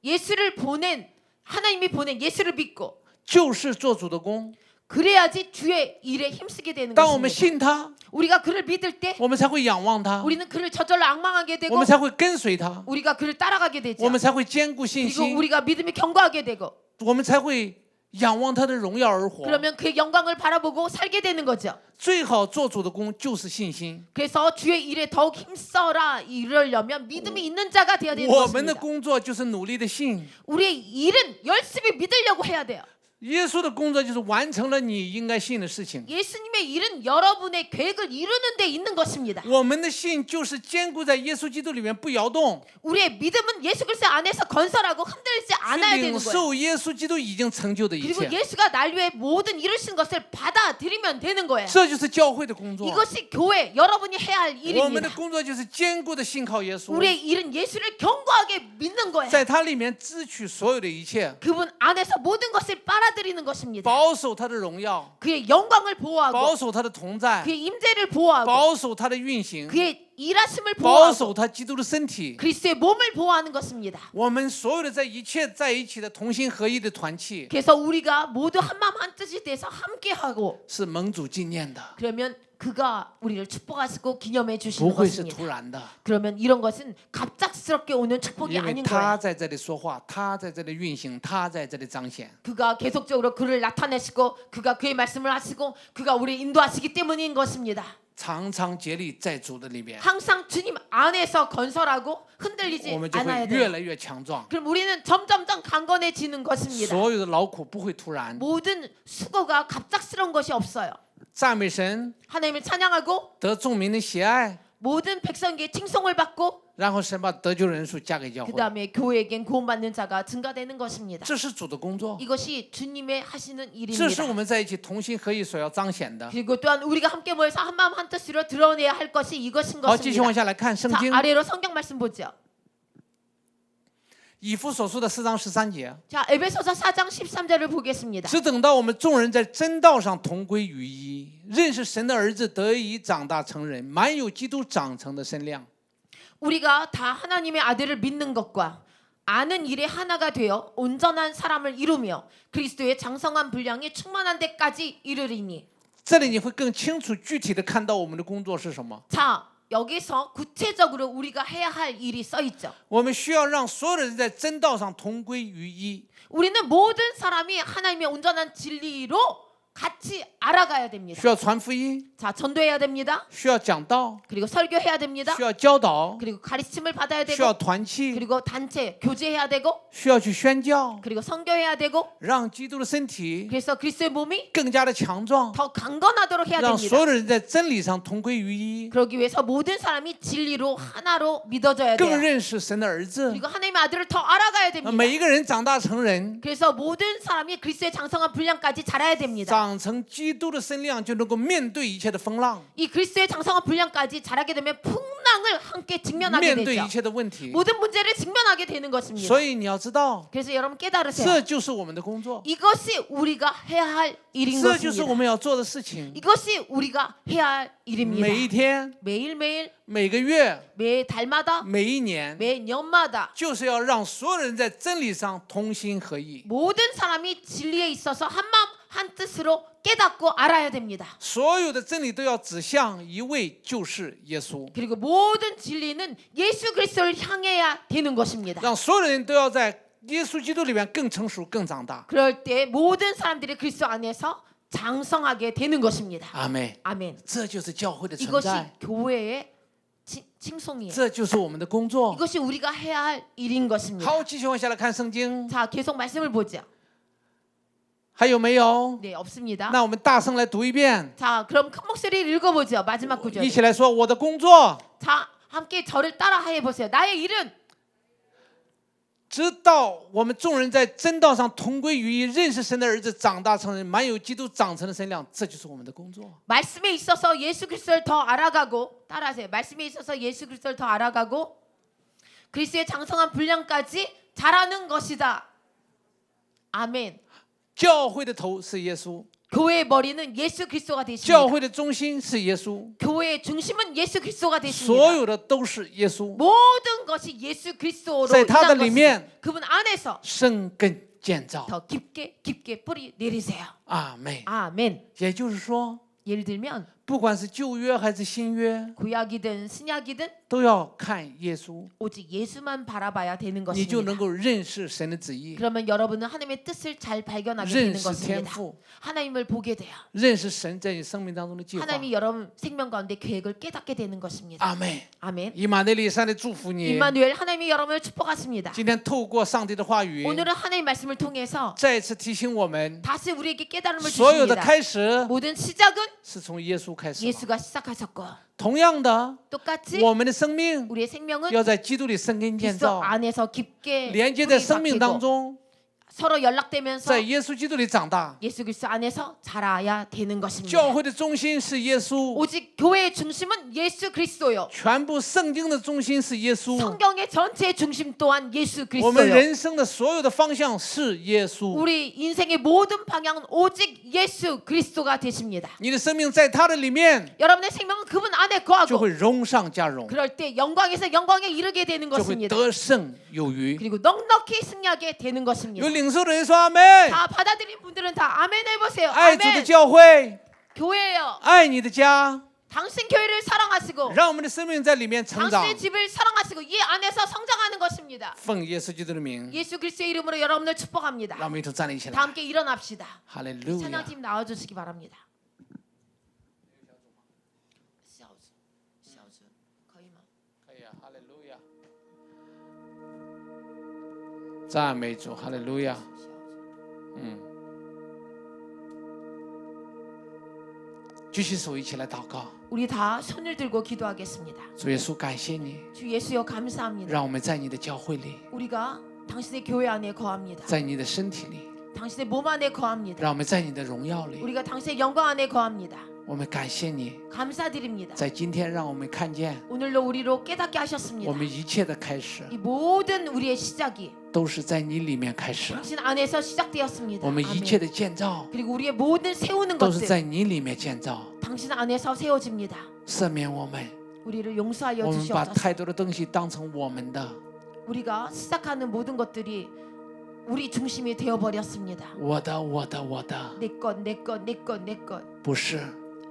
예수를 보낸 하나님이 보낸 예수를 믿고 就是做主的工。 그래야지 주의 일에 힘쓰게 되는 当我们 것입니다. 信他， 우리가 그를 믿을 때 我们才会仰望他， 우리는 그를 저절로 악망하게 我 되고 们才会跟随他， 우리가 그를 따라가게 되죠. 我们才会坚固信 그리고 心， 우리가 믿음이 견고하게 되고 我们才会仰望他的荣耀而活。 그러면 그의 영광을 바라보고 살게 되는 거죠. 最好做主的工就是信心。 그래서 주의 일에 더욱 힘써라 이러려면 믿음이 있는 자가 되어야 되는 我们的 것입니다. 工作就是努力的信， 우리의 일은 열심히 믿으려고 해야 돼요. 耶稣的工作就是完成了你应该信的事情。 예수님의 일은 여러분의 계획을 이루는 데 있는 것입니다. 我们的信就是坚固在耶稣基督里面不摇动， 우리의 믿음은 예수 그리스도 안에서 건설하고 흔들리지 去 않아야 领 되는 거예요. 受耶稣基督已经成就的一 그리고 切。 예수가 날 위해 모든 이루신 것을 받아들이면 되는 거예요. 这就是教会的工作。 이것이 교회 여러분이 해야 할 我们的 일입니다. 工作就是坚固的信靠耶稣， 우리의 일은 예수를 견고하게 믿는 거예요. 在他里面支取所有的一切， 그분 안에서 모든 것을 빨아들이는 것입니다. 保守他的荣耀， 그의 영광을 保 보호하고 守他的同在， 그의 임재를 보호하고 保守他的运行， 그의 일하심을 保 보호하고 守他基督的身体。 그리스도의 몸을 보호하는 것입니다. 我们所有的在一切在一起的同心合一的团契， 그래서 우리가 모두 한마음 한뜻이 돼서 함께하고 是蒙主纪念的， 그러면 그가 우리를 축복하시고 기념해 不 주시는 会是 것입니다. 突然的。 그러면 이런 것은 갑작스럽게 오는 축복이 因为 아닌 他 거예요. 在这里说话，他在这里运行，他在这里彰显。 그가 계속적으로 그를 나타내시고 그가 그의 말씀을 하시고 그가 우리를 인도하시기 때문인 것입니다. 常常竭力在主的里面， 항상 주님 안에서 건설하고 흔들리지 我们就会 않아야 越 돼요. 来越强壮。 그럼 우리는 점점점 강건해지는 것입니다. 所有的劳苦不会突然。 모든 수고가 갑작스러운 것이 없어요. 赞美神， 하나님을 찬양하고 得众民的喜爱， 모든 백성에게 칭송을 받고 然后神把得救人数加给教 그 会。 다음에 교회에겐 구원받는 자가 증가되는 것입니다. 这是主的工作， 이것이 주님의 하시는 这是我 일입니다. 们在一起同心合意所要彰显的。 그리고 또한 우리가 함께 모여서 한마음 한뜻으로 드러내야 할 것이 이것인 好，继续往 것입니다. 下来看圣 자, 经， 아래로 성경 말씀 보죠. 以弗所书的4章13节。 자, 에베소서 4장 13절을 보겠습니다. 只等到我们众人在真道上同归于一，认识神的儿子，得以长大成人，满有基督长成的身量。 우리가 다 하나님의 아들을 믿는 것과 아는 일에 하나가 되어 온전한 사람을 이루며 그리스도의 장성한 분량에 충만한 데까지 이르리니. 这里你会更清楚具体的看到我们的工作是什么。 자, 여기서 구체적으로 우리가 해야 할 일이 써 있죠. 我们需要让所有的人在真道上同归于一。 우리는 모든 사람이 하나님의 온전한 진리로 같이 알아가야 됩니다. 需要传福音， 자, 전도해야 됩니다. 需要讲道， 그리고 설교해야 됩니다. 需要教导， 그리고 가르침을 받아야 需要 되고 团契， 그리고 단체 교제해야 되고 需要去宣教， 그리고 선교해야 되고 让基督的身体 그래서 그리스도의 몸이 更加的强壮， 더 강건하도록 해야 让 됩니다. 所有的人在真理上同归于一， 그러기 위해서 모든 사람이 진리로 하나로 믿어져야 更 돼요. 认识神的儿子。 그리고 하나님의 아들을 더 알아가야 됩니다. 每一个人长大成人， 그래서 모든 사람이 그리스도의 장성한 분량까지 자라야 됩니다. 长成基督的身量，就能够面对一切的风浪， 이 그리스도의 장성한 분량까지 자라게 되면 풍랑을 함께 직면하게 面对 되죠. 一切的问题。 모든 문제를 직면하게 되는 것입니다. 所以你要知道， 그래서 여러분 깨달으세요. 这就是我们的工作， 이것이 우리가 해야 할 일인 这就是我 것입니다. 们要做的事情。 이것이 우리가 해야 할 일입니다. 每一天、 매일매일, 每个月、 매 달마다, 每一年， 매 년마다 就是要让所有人在真理上同心合意。 모든 사람이 진리에 있어서 한 마음 한 뜻으로 깨닫고 알아야 됩니다. 所有的真理都要指向一位，就是耶稣。 그리고 모든 진리는 예수 그리스도를 향해야 되는 것입니다. 让所有人都要在耶稣基督里面更成熟、更长大。 그럴 때 모든 사람들이 그리스도 안에서 장성하게 되는 것입니다. 阿妹， 아멘. 这就是教会的存 이것이 在， 교회의 칭송이에요. 这就是我们的工作。 이것이 우리가 해야 할 일인 것입니다. 好，继续往下来看圣经， 자, 계속 말씀을 보죠. 还有没有？ 네, 없습니다. 那我们大声来读一遍， 자, 그럼 큰 목소리를 읽어보죠. 마지막 구절. 一起来说：我的工作， 자, 함께 저를 따라해 보세요. 나의 일은 直到我们众人在真道上同归于一，认识神的儿子，长大成人，满有基督长成的身量，这就是我们的工作。 말씀에 있어서 예수 그리스도를 더 알아가고 따라하세요. 말씀에 있어서 예수 그리스도를 더 알아가고 그리스도의 장성한 분량까지 자라는 것이다. 아멘. 教会的头是耶稣， 교회의 머리는 예수 그리스도가 教 되십니다. 会的中心是耶稣， 교회의 중심은 예수 그리스도가 所 되십니다. 有的都是耶稣， 모든 것이 예수 그리스도로 在他的 인한 里面 것입니다. 그분 안에서 生根建造。 더 깊게 뿌리 내리세요. 阿妹， 아멘. 也就是说， 예를 들면 不管是旧约还是新约， 구약이든 신약이든 都要看耶稣， 오직 예수만 바라봐야 되는 你就 것입니다. 能够认识神的旨意， 그러면 여러분은 하나님의 뜻을 잘 발견하게 认 되는 识天 것입니다. 赋， 하나님을 보게 돼요. 认识神在你生命当中的计划。 하나님이 여러분 생명 가운데 계획을 깨닫게 되는 것입니다. 阿妹， 아멘. 以马内利山的祝福你。 임마누엘 하나님이 여러분을 축복하십니다. 今天透过上帝的话语， 오늘은 하나님 말씀을 통해서 再一次提醒我们， 다시 우리에게 깨달음을 所有的 주십니다. 开始 모든 시작은 是从耶稣开始的。 예수가 시작하셨고 同样的， 똑같이 我们的生命 우리의 생명은 要在基督里生根建 그리스도 造， 안에서 깊게 连接在 뿌리 生命当 박히고 中， 서로 연락되면서 在耶稣基督里长大。 예수 그리스도 안에서 자라야 되는 것입니다. 教会的中心是耶稣， 오직 교회의 중심은 예수 그리스도요. 全部圣经的中心是耶稣， 성경의 전체 중심 또한 예수 我们 그리스도요. 人生的所有的方向是耶稣。 우리 인생의 모든 방향은 오직 예수 그리스도가 되십니다. 你的生命在他的里面， 여러분의 생명은 그분 안에 就 거하고 会荣上加荣， 그럴 때 영광에서 영광에 이르게 되는 就会 것입니다. 得胜有余。 그리고 넉넉히 승리하게 되는 것입니다. 有领受的人说阿门。 다 받아들인 분들은 다 아멘 해보세요. 爱主的 아멘. 教会， 교회예요. 爱你的家， 당신 교회를 사랑하시고 让我们的生命在里面成长。 당신의 집을 사랑하시고 이 안에서 성장하는 것입니다. 奉耶稣基督的名， 예수 그리스도의 이름으로 여러분을 축복합니다. 让我们一同站立起 다 来。 함께 일어납시다. 哈利路亚！ 찬양팀 나와주시기 바랍니다. 可以啊，哈利路亚！赞美主，哈利路亚！继续手一起来祷告。 우리 다 손을 들고 기도하겠습니다. 主耶稣，感谢你， 주 예수여 감사합니다. 让我们在你的教会里， 우리가 당신의 교회 안에 거합니다. 在你的身体里， 당신의 몸 안에 거합니다. 让我们在你的荣耀里。 우리가 당신의 영광 안에 거합니다. 我们感谢你， 감사드립니다. 在今天让我们看见， 오늘로 우리로 깨닫게 我 하셨습니다. 们一切的开始 이 모든 우리의 시작이 都是在你里面开始， 당신 안에서 시작되었습니다. 我们一切 아멘. 的建造 그리고 우리의 모든 세우는 都是 것들 在你里面建造。 당신 안에서 세워집니다. 赦免我们， 우리를 용서하여 我们把 주시옵소서. 太多的东西当成我们的， 우리가 시작하는 모든 것들이 우리 중심이 되어 버렸습니다. 我的，我的，我的， 내 것, 내 것, 내 것, 내 것. 不是，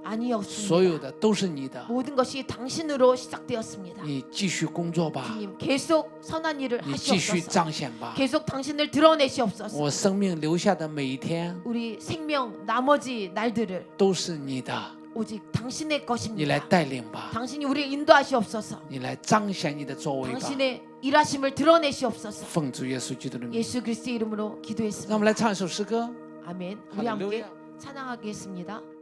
아니었습니다. 所有的都是你的。 모든 것이 당신으로 시작되었습니다. 你继续工作吧， 주님 계속 선한 일을 你继续 하시옵소서. 彰显吧。 계속 당신을 드러내시옵소서. 我生命留下的每一天 우리 생명 나머지 날들을 都是你的， 오직 당신의 你来 것입니다. 带领吧， 당신이 우리를 인도하시옵소서. 你来彰显你的作为吧。 당신의 일하심을 드러내시옵소서. 奉主耶稣基督的名， 예수 그리스도의 이름으로 让我 기도했습니다. 们来唱一首诗歌。 아멘. 우리 함께 할렐루야. 찬양하겠습니다.